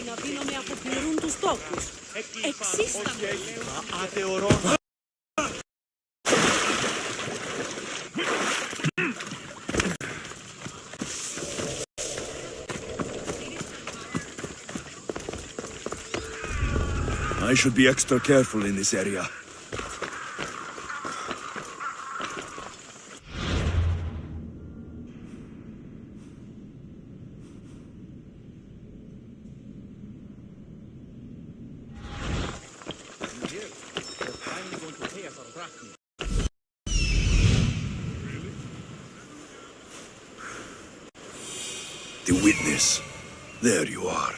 να πίνω με αποπληρούν τους τόπους. Εξίστα. Ατεωρών. I should be extra careful in this area. The witness. There you are.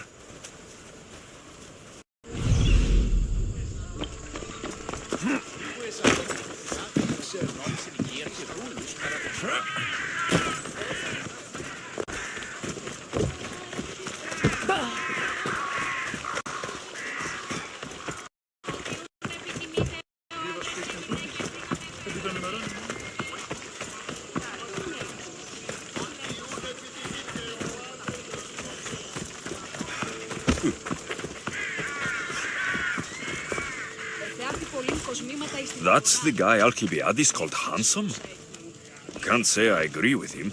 That's the guy Alcibiades called handsome? Can't say I agree with him.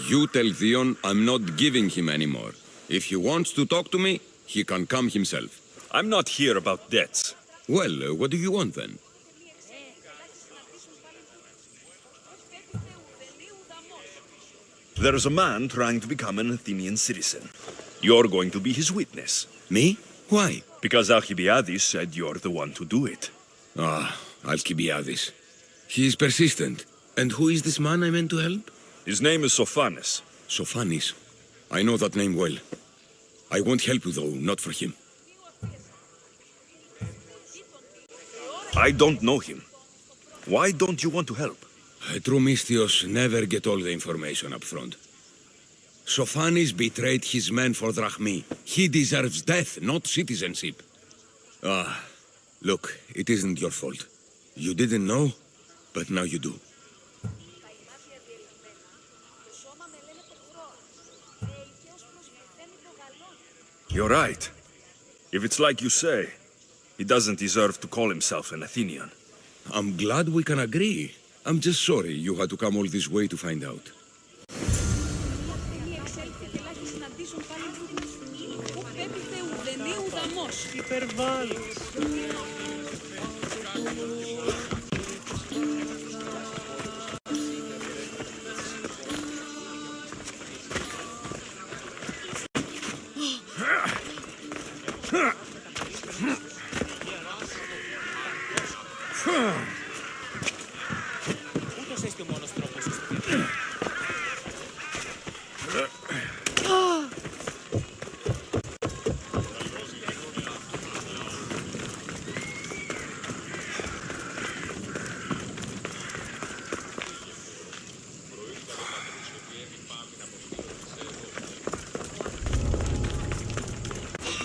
You tell Theon I'm not giving him anymore. If he wants to talk to me, he can come himself. I'm not here about debts. Well, what do you want then? There's a man trying to become an Athenian citizen. You're going to be his witness. Me? Why? Because Alcibiades said you're the one to do it. Ah, Alcibiades. He is persistent. And who is this man I meant to help? His name is Sophanes. Sophanes. I know that name well. I won't help you, though, not for him. I don't know him. Why don't you want to help? True mystios never get all the information up front. Sophanes betrayed his men for drachmi. He deserves death, not citizenship. Ah, look, it isn't your fault. You didn't know, but now you do. You're right. If it's like you say, he doesn't deserve to call himself an Athenian. I'm glad we can agree. I'm just sorry you had to come all this way to find out.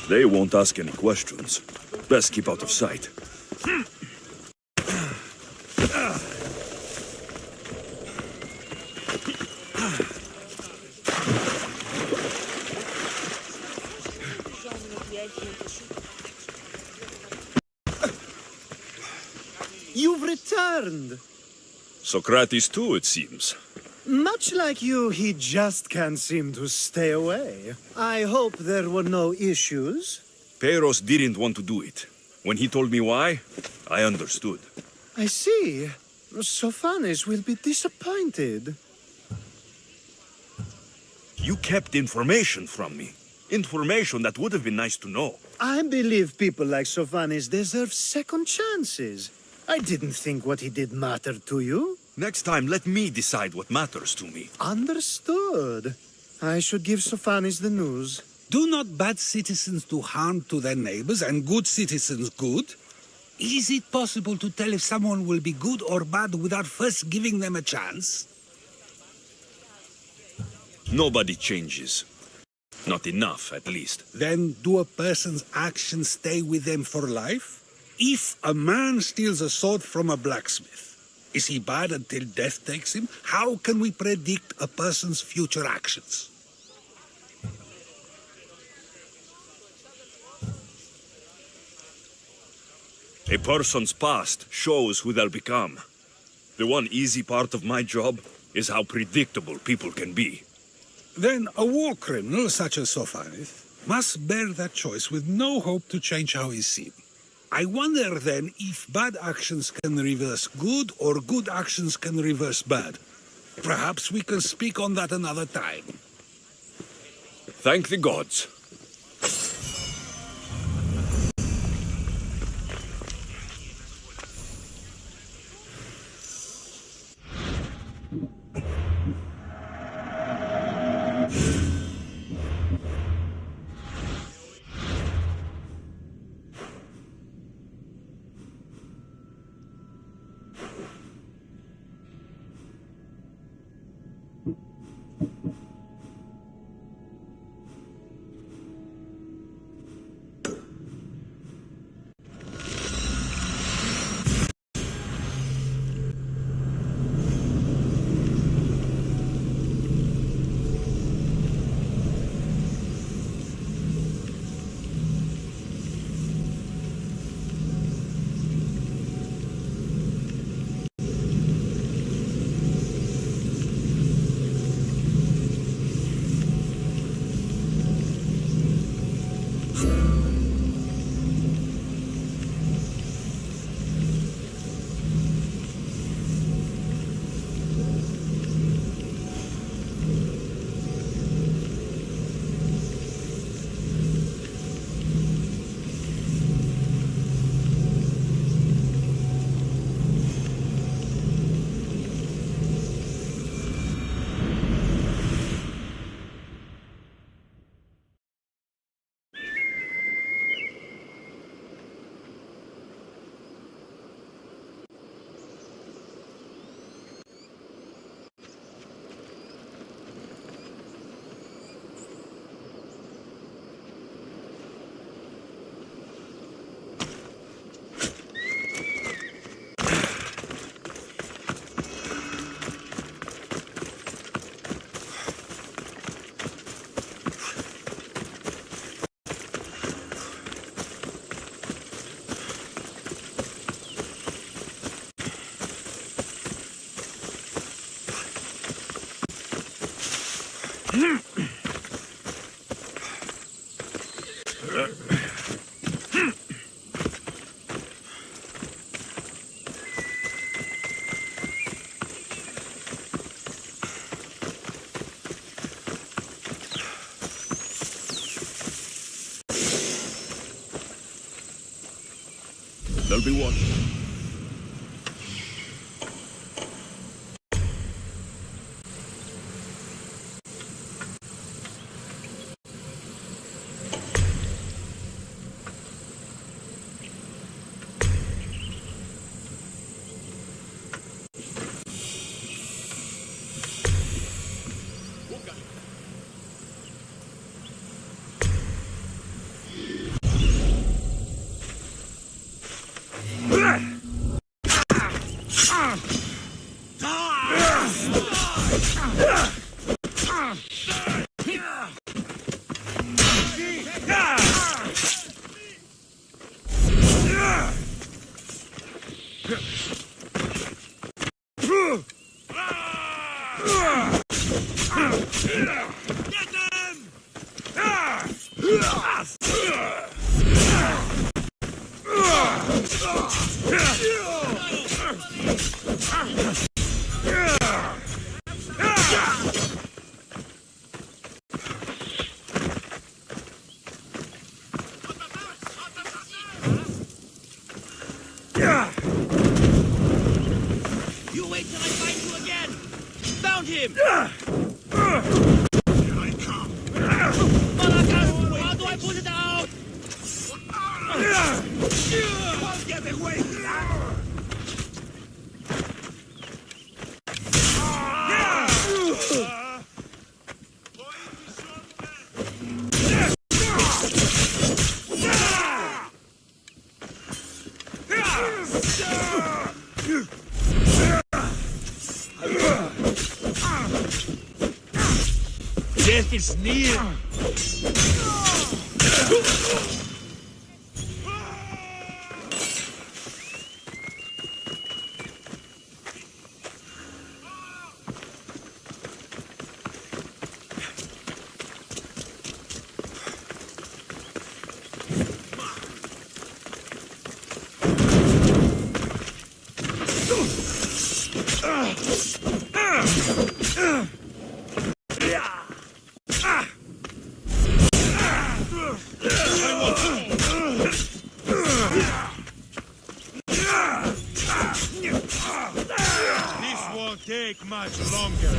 They won't ask any questions. Best keep out of sight. You've returned! Socrates too, it seems. Much like you, he just can't seem to stay away. I hope there were no issues. Peros didn't want to do it. When he told me why, I understood. I see. Sophanes will be disappointed. You kept information from me. Information that would have been nice to know. I believe people like Sophanes deserve second chances. I didn't think what he did mattered to you. Next time, let me decide what matters to me. Understood. I should give Sophanes the news. Do not bad citizens do harm to their neighbors and good citizens good? Is it possible to tell if someone will be good or bad without first giving them a chance? Nobody changes. Not enough, at least. Then do a person's actions stay with them for life? If a man steals a sword from a blacksmith, is he bad until death takes him? How can we predict a person's future actions? A person's past shows who they'll become. The one easy part of my job is how predictable people can be. Then a war criminal such as Sophanis must bear that choice with no hope to change how he's seen. I wonder then if bad actions can reverse good or good actions can reverse bad. Perhaps we can speak on that another time. Thank the gods. They'll be watching. You wait till I find you again! Found him! Here I come. How do I put it out? Get away! Death is near! Take much longer.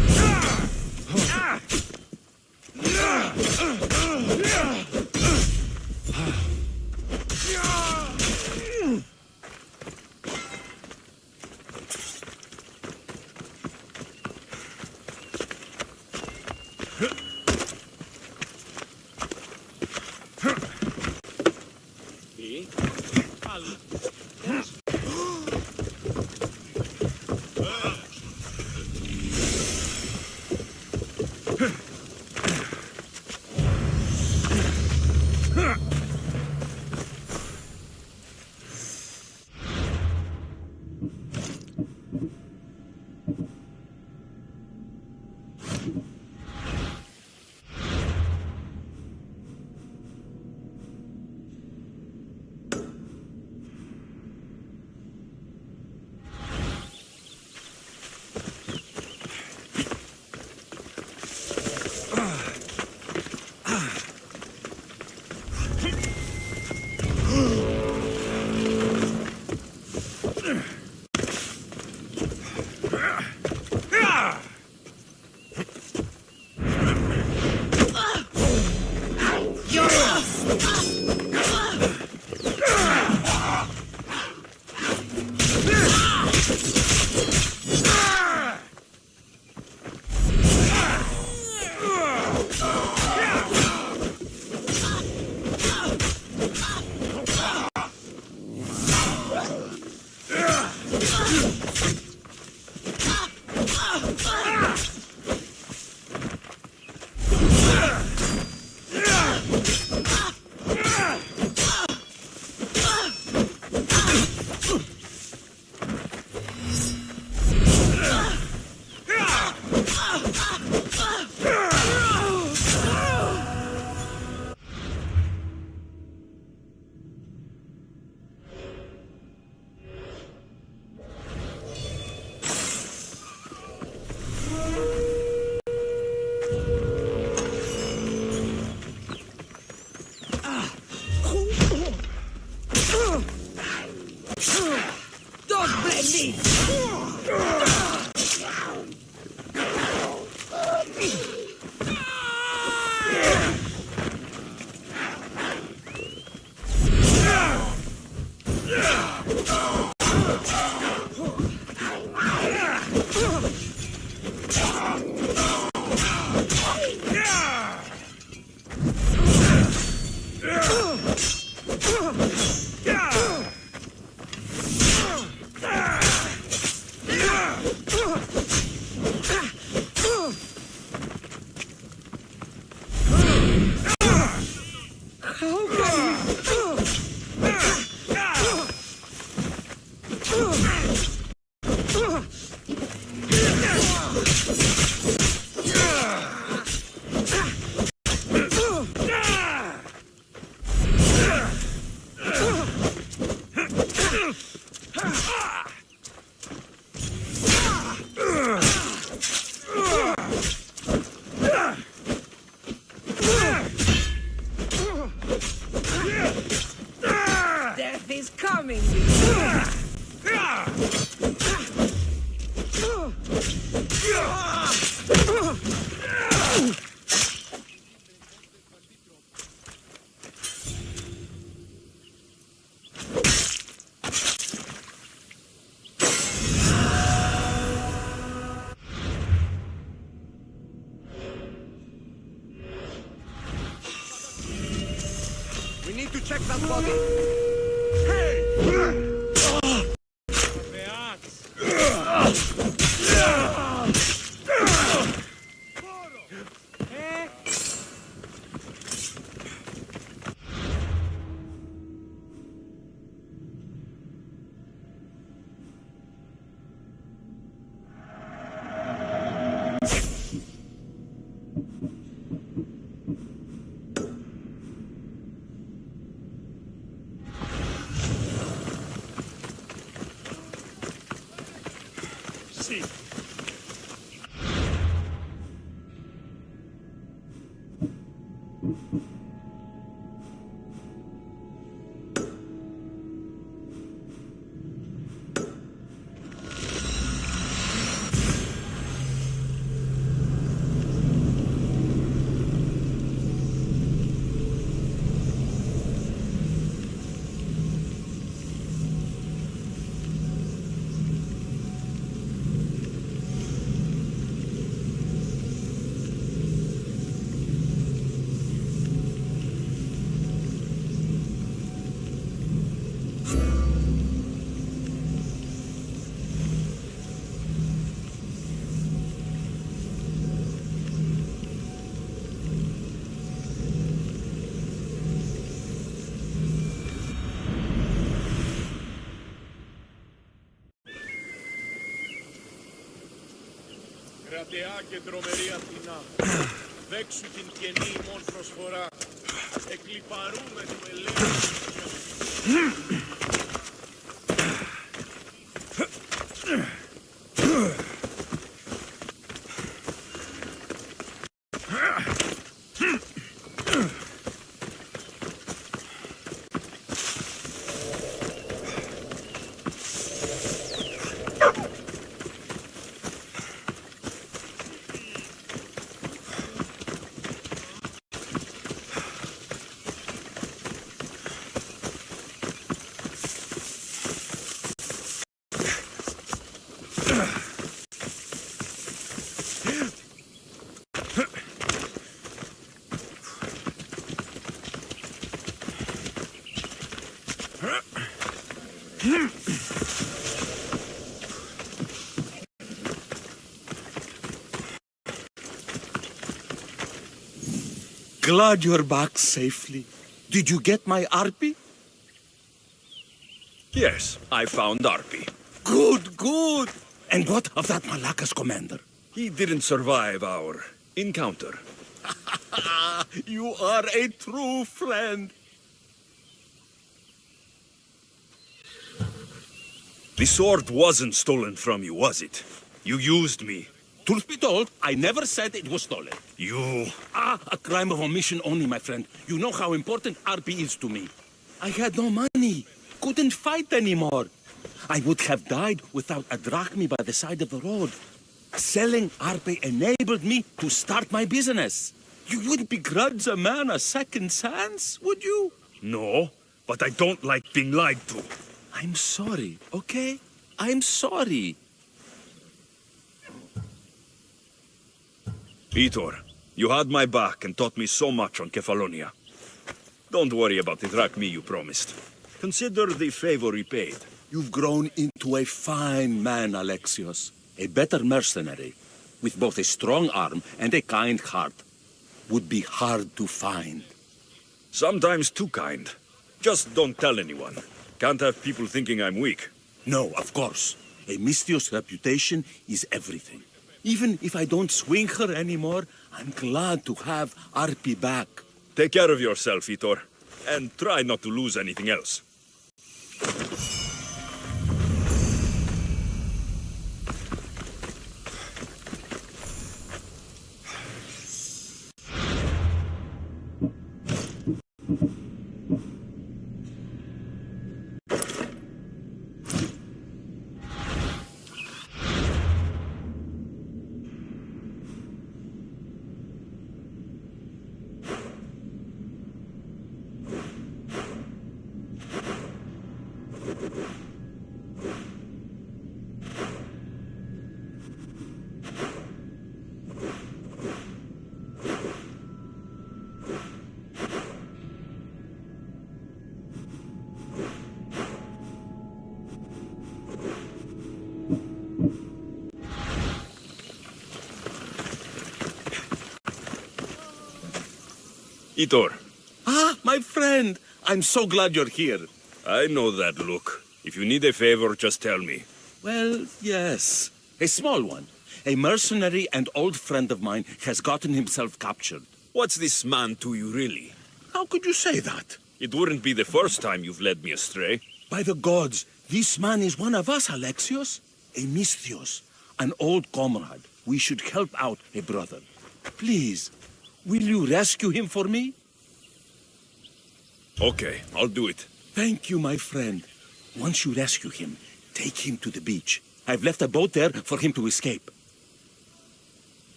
Death is coming! We need to check that body. Hey! Κόψη! Κρατεά και τρομερή Αθηνά, δέξου την καινή ημών προσφορά, εκλιπαρούμε του ελέγχου. Glad you're back safely. Did you get my Arpy? Yes, I found Arpy. Good, good. And what of that Malacca's commander? He didn't survive our encounter. You are a true friend. The sword wasn't stolen from you, was it? You used me. Truth be told, I never said it was stolen. You... A crime of omission only, my friend. You know how important Arpy is to me. I had no money. Couldn't fight anymore. I would have died without a drachmi by the side of the road. Selling Arpy enabled me to start my business. You wouldn't begrudge a man a second chance, would you? No, but I don't like being lied to. I'm sorry, okay? I'm sorry. Vitor, you had my back and taught me so much on Kefalonia. Don't worry about the drachmi you promised. Consider the favor repaid. You've grown into a fine man, Alexios. A better mercenary, with both a strong arm and a kind heart, would be hard to find. Sometimes too kind. Just don't tell anyone. Can't have people thinking I'm weak. No, of course. A Misthios reputation is everything. Even if I don't swing her anymore, I'm glad to have Arpy back. Take care of yourself, Vitor, and try not to lose anything else. Vitor. Ah, my friend! I'm so glad you're here. I know that look. If you need a favor, just tell me. Well, yes. A small one. A mercenary and old friend of mine has gotten himself captured. What's this man to you, really? How could you say that? It wouldn't be the first time you've led me astray. By the gods, this man is one of us, Alexios. A Misthios. an old comrade. We should help out a brother. Please, will you rescue him for me? Okay, I'll do it. Thank you, my friend. Once you rescue him, take him to the beach. I've left a boat there for him to escape.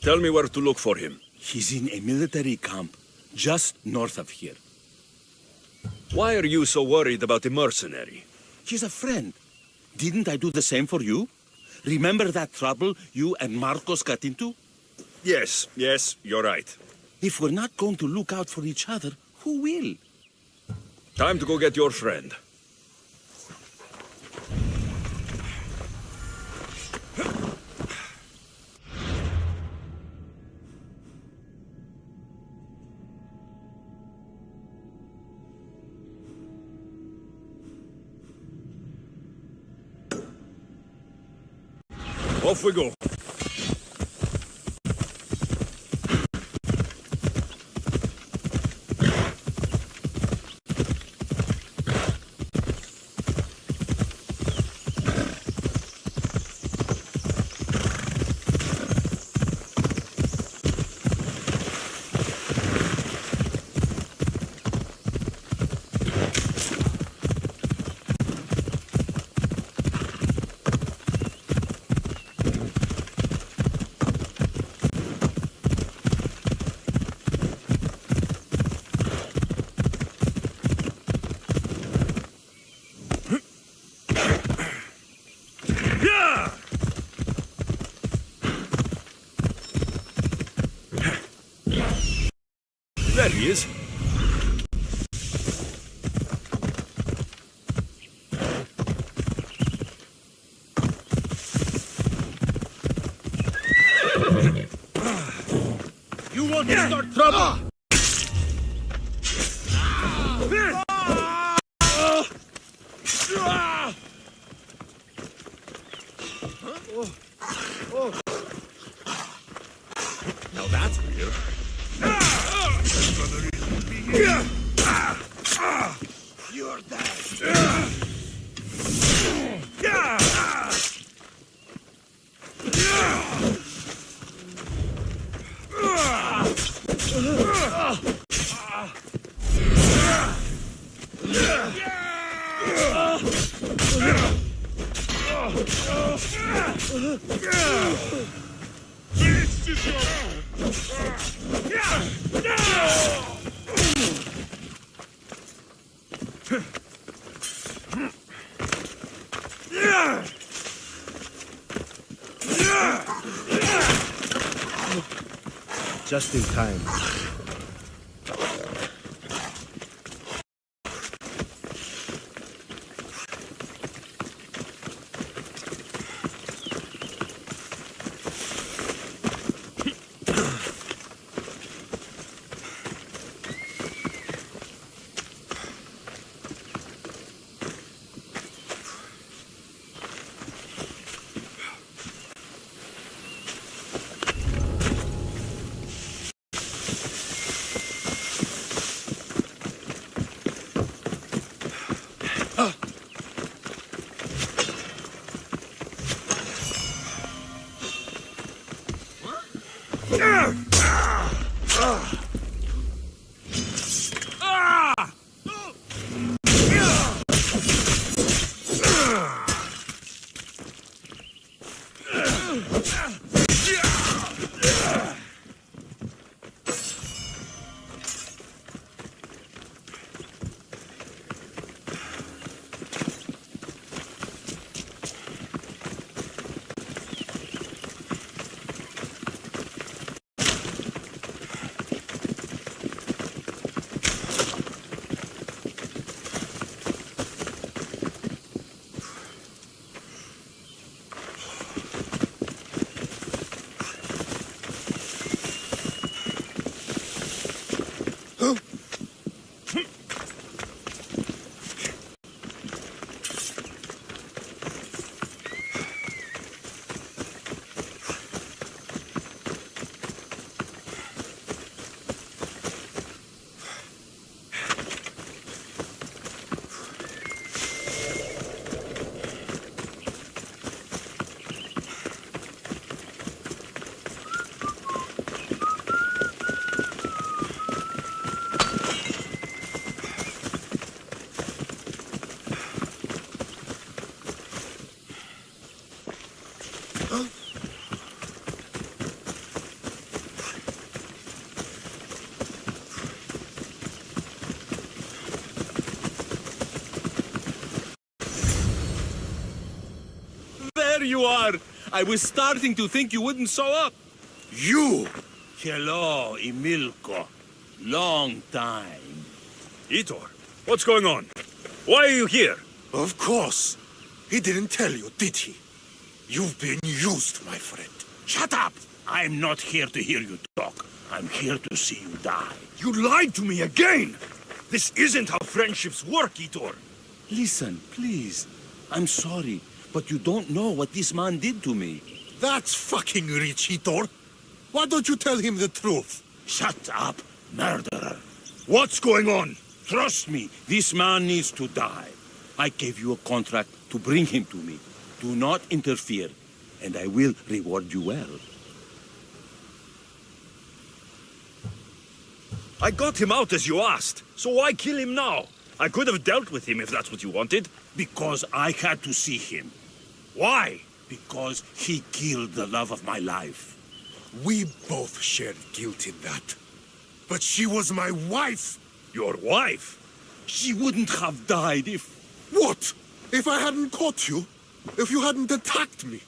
Tell me where to look for him. He's in a military camp just north of here. Why are you so worried about the mercenary? He's a friend. Didn't I do the same for you? Remember that trouble you and Marcos got into? Yes, you're right. If we're not going to look out for each other, who will? Time to go get your friend. Off we go. There he is. You want to start trouble? Now that's weird. You're dead. Just in time. there you are! I was starting to think you wouldn't show up. You! Hello, Emilko. Long time. Itor, what's going on? Why are you here? Of course. He didn't tell you, did he? You've been used, my friend. Shut up! I'm not here to hear you talk. I'm here to see you die. You lied to me again! This isn't how friendships work, Itor. Listen, please. I'm sorry, but you don't know what this man did to me. That's fucking rich, Hitor. Why don't you tell him the truth? Shut up, murderer. What's going on? Trust me, this man needs to die. I gave you a contract to bring him to me. Do not interfere, and I will reward you well. I got him out as you asked, so why kill him now? I could have dealt with him if that's what you wanted. Because I had to see him. Why? Because he killed the love of my life. We both shared guilt in that. But she was my wife! Your wife? She wouldn't have died if... What? If I hadn't caught you? If you hadn't attacked me?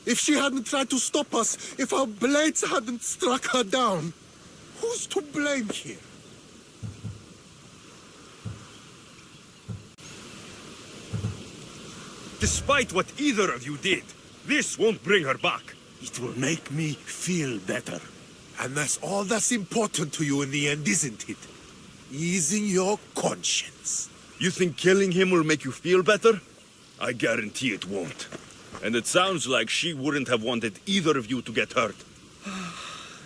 If she hadn't tried to stop us? If our blades hadn't struck her down? Who's to blame here? Despite what either of you did, this won't bring her back. It will make me feel better. And that's all that's important to you in the end, isn't it? Easing your conscience. You think killing him will make you feel better? I guarantee it won't. And it sounds like she wouldn't have wanted either of you to get hurt.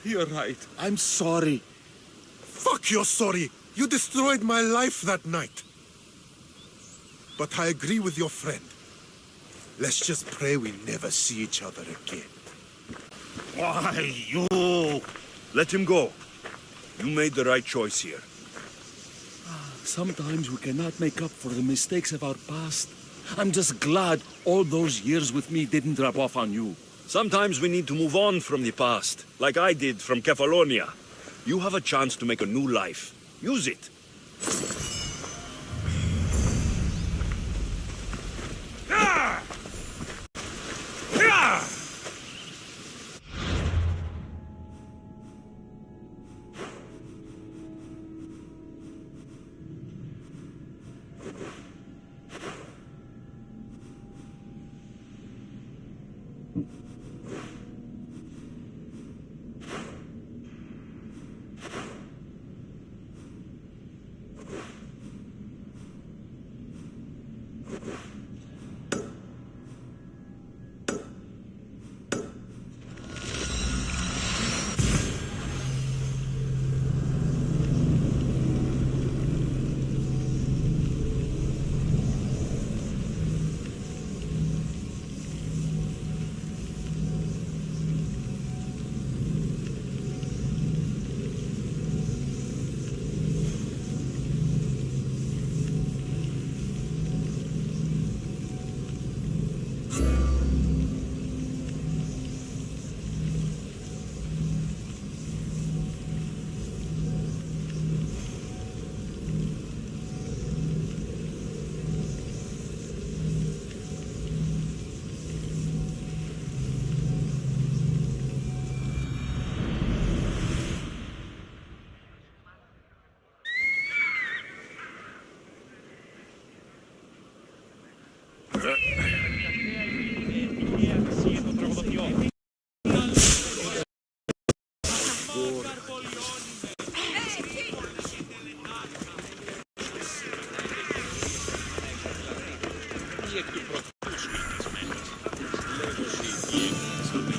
You're right. I'm sorry. Fuck you're sorry. You destroyed my life that night. But I agree with your friend. Let's just pray we never see each other again. Why, you... Let him go. You made the right choice here. Sometimes we cannot make up for the mistakes of our past. I'm just glad all those years with me didn't rub off on you. Sometimes we need to move on from the past, like I did from Kefalonia. You have a chance to make a new life. Use it.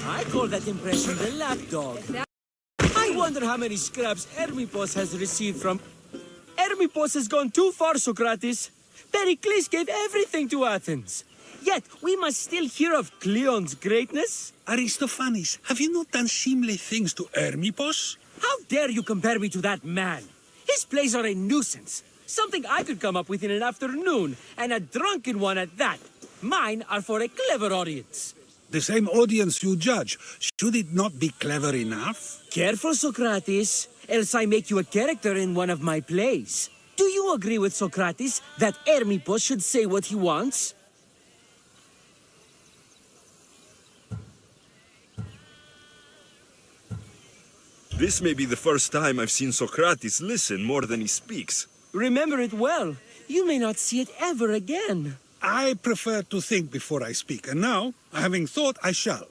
I call that impression the lapdog. I wonder how many scraps Hermipos has received from... Hermipos has gone too far, Socrates. Perikles gave everything to Athens. Yet, we must still hear of Cleon's greatness. Aristophanes, have you not done seemly things to Hermipos? How dare you compare me to that man? His plays are a nuisance. Something I could come up with in an afternoon, and a drunken one at that. Mine are for a clever audience. The same audience you judge. Should it not be clever enough? Careful, Socrates, else I make you a character in one of my plays. Do you agree with Socrates that Hermipos should say what he wants? This may be the first time I've seen Socrates listen more than he speaks. Remember it well. You may not see it ever again. I prefer to think before I speak, and now, having thought, I shall.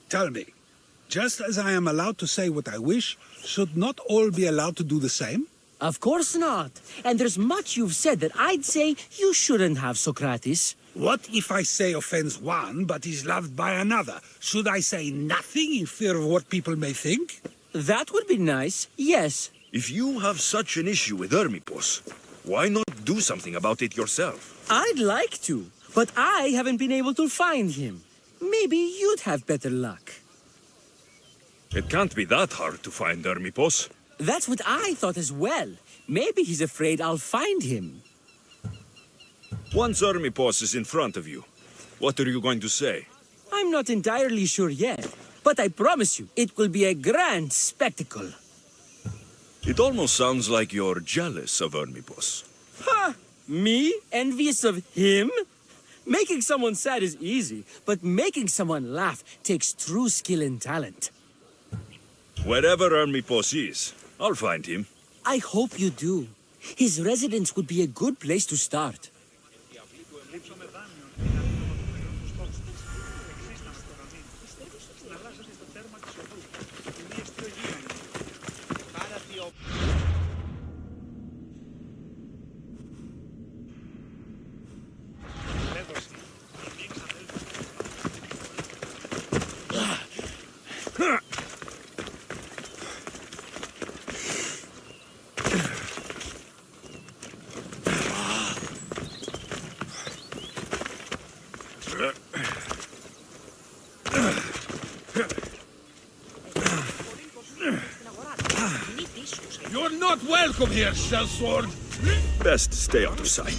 Tell me, just as I am allowed to say what I wish, should not all be allowed to do the same? Of course not. And there's much you've said that I'd say you shouldn't have, Socrates. What if I say offends one, but is loved by another? Should I say nothing in fear of what people may think? That would be nice, yes. If you have such an issue with Hermippos, why not do something about it yourself? I'd like to, but I haven't been able to find him. Maybe you'd have better luck. It can't be that hard to find Hermippos. That's what I thought as well. Maybe he's afraid I'll find him. Once Hermippos is in front of you, what are you going to say? I'm not entirely sure yet, but I promise you, it will be a grand spectacle. It almost sounds like you're jealous of Hermippos. Ha! Me? Envious of him? Making someone sad is easy, but making someone laugh takes true skill and talent. Wherever Hermippos is, I'll find him. I hope you do. His residence would be a good place to start. You're not welcome here, sellsword! Best stay out of sight.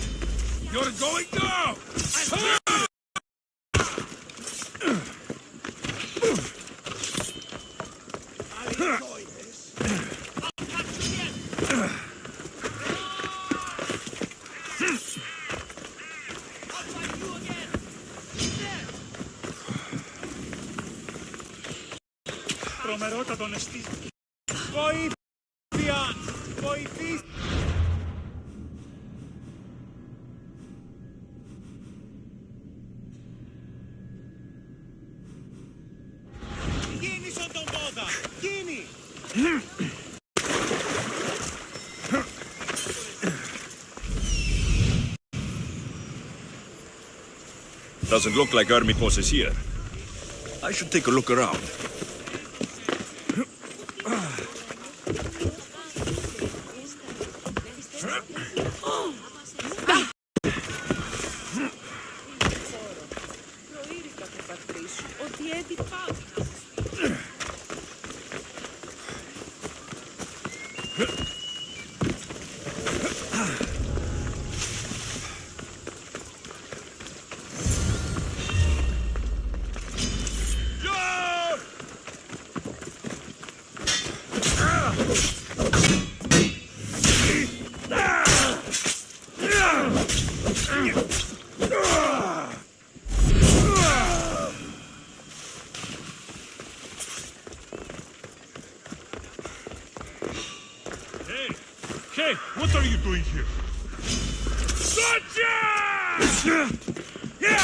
You're going down! Τρομερότατον εστί. Βοήθεια! Βοηθήστε! Κίνησον τον πόδα! Κίνη! Doesn't look like Hermippos is here. I should take a look around. Hey, what are you doing here? Gotcha! Yeah!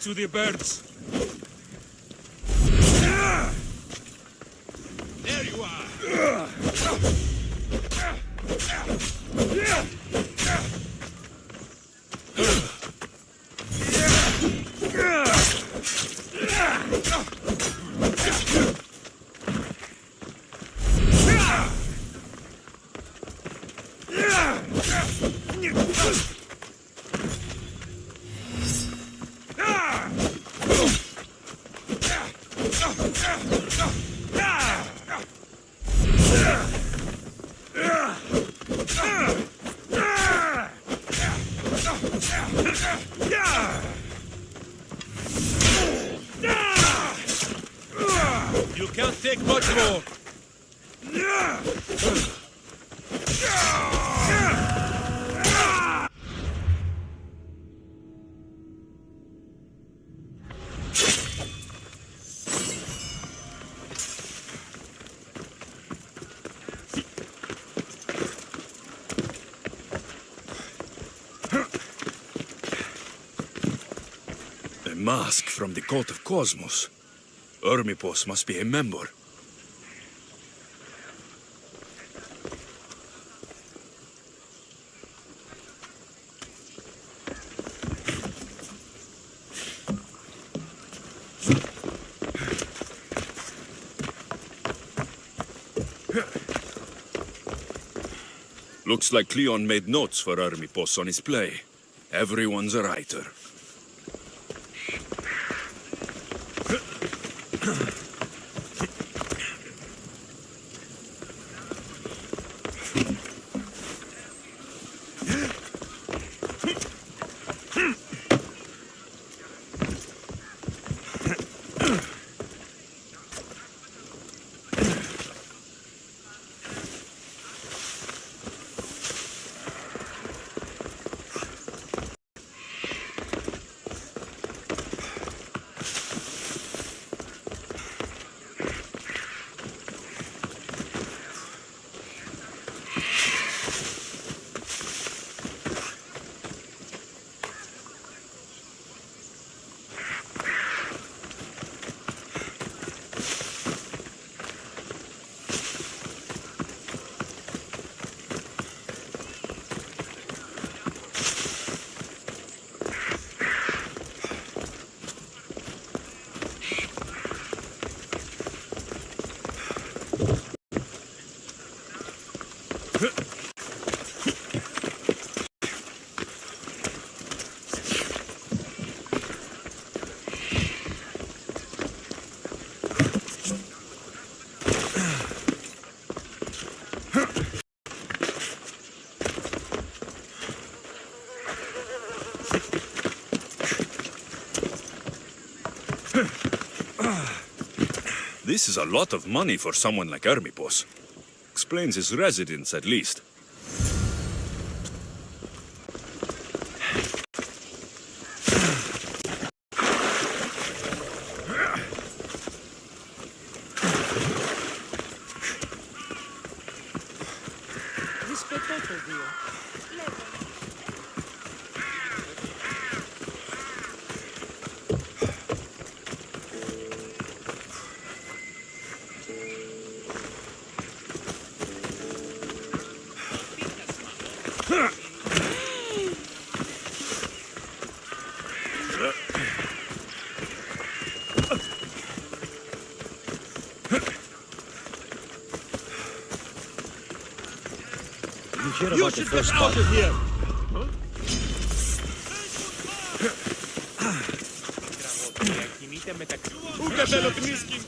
to the birds. There you are. You can't take much more. A mask from the Cult of Kosmos. Ermipos must be a member. Looks like Cleon made notes for Ermipos on his play. Everyone's a writer. This is a lot of money for someone like Ermipos. Explains his residence, at least. You should get out of here! Ούκα Peloponnesian!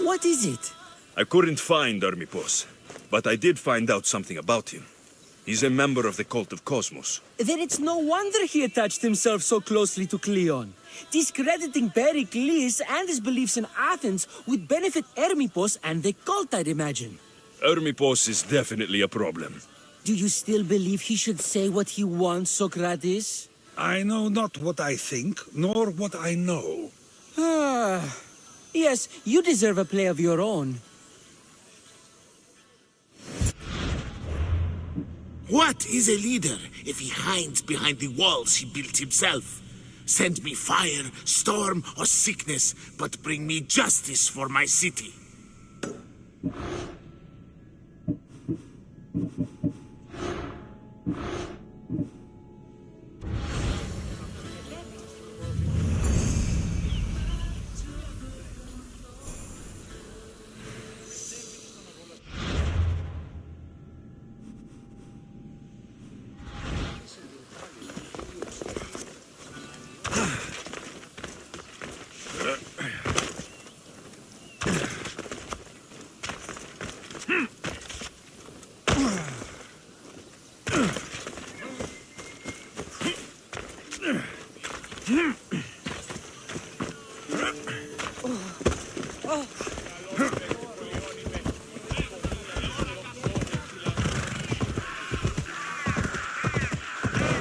What is it? I couldn't find Ermipos, but I did find out something about him. He's a member of the Cult of Kosmos. Then it's no wonder he attached himself so closely to Cleon. Discrediting Perikles and his beliefs in Athens would benefit Hermippos and the cult, I'd imagine. Hermippos is definitely a problem. Do you still believe he should say what he wants, Socrates? I know not what I think, nor what I know. Ah, yes, you deserve a play of your own. What is a leader if he hides behind the walls he built himself? Send me fire, storm, or sickness, but bring me justice for my city.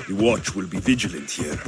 The watch will be vigilant here.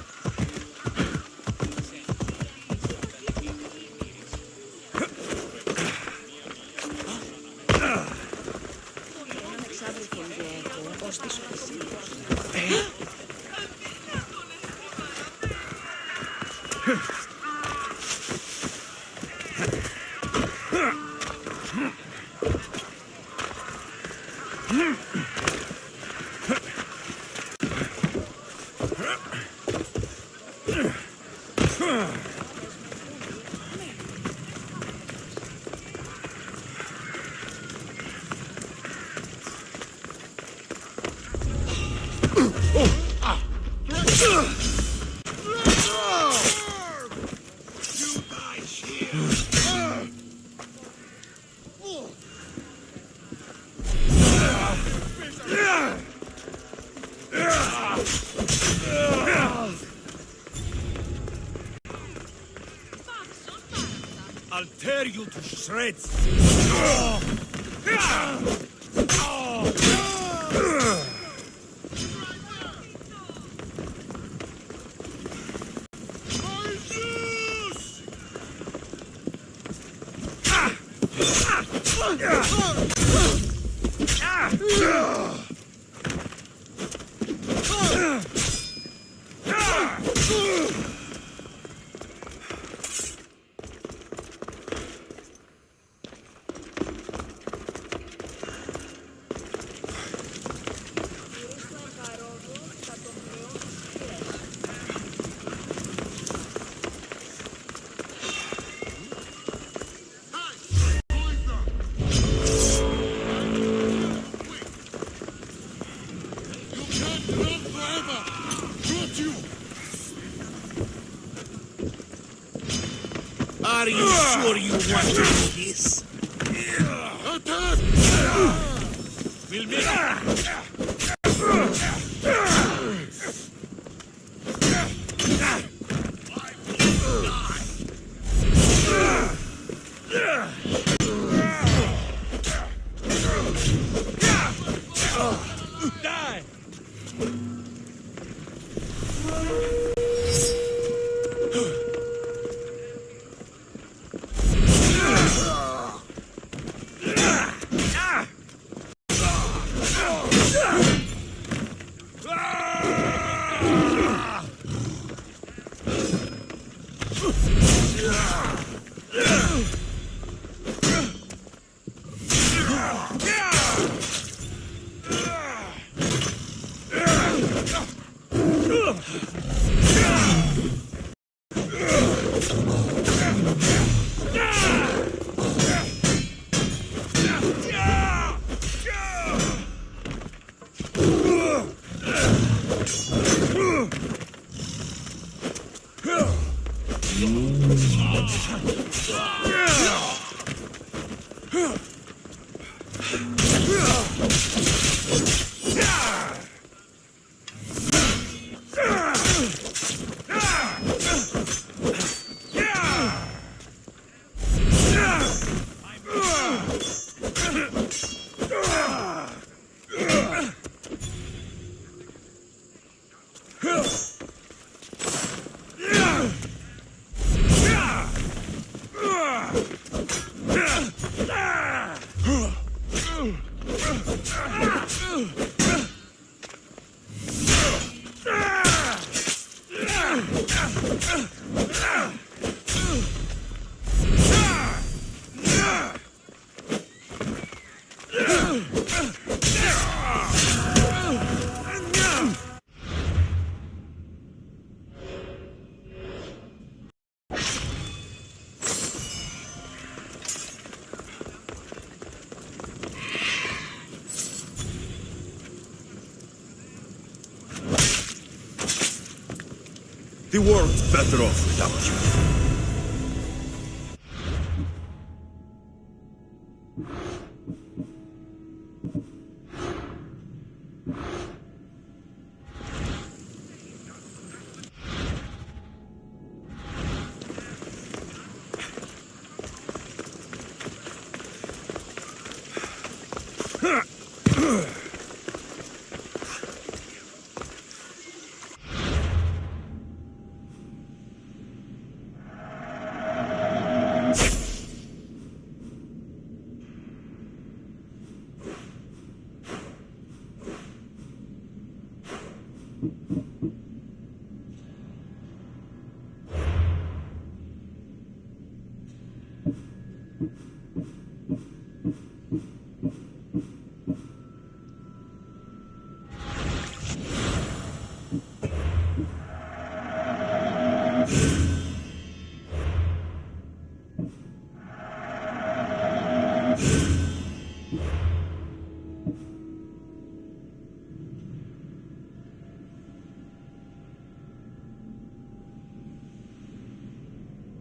I'll tear you to shreds! Are you sure you want to do this? We'll make Die! The world's better off without you.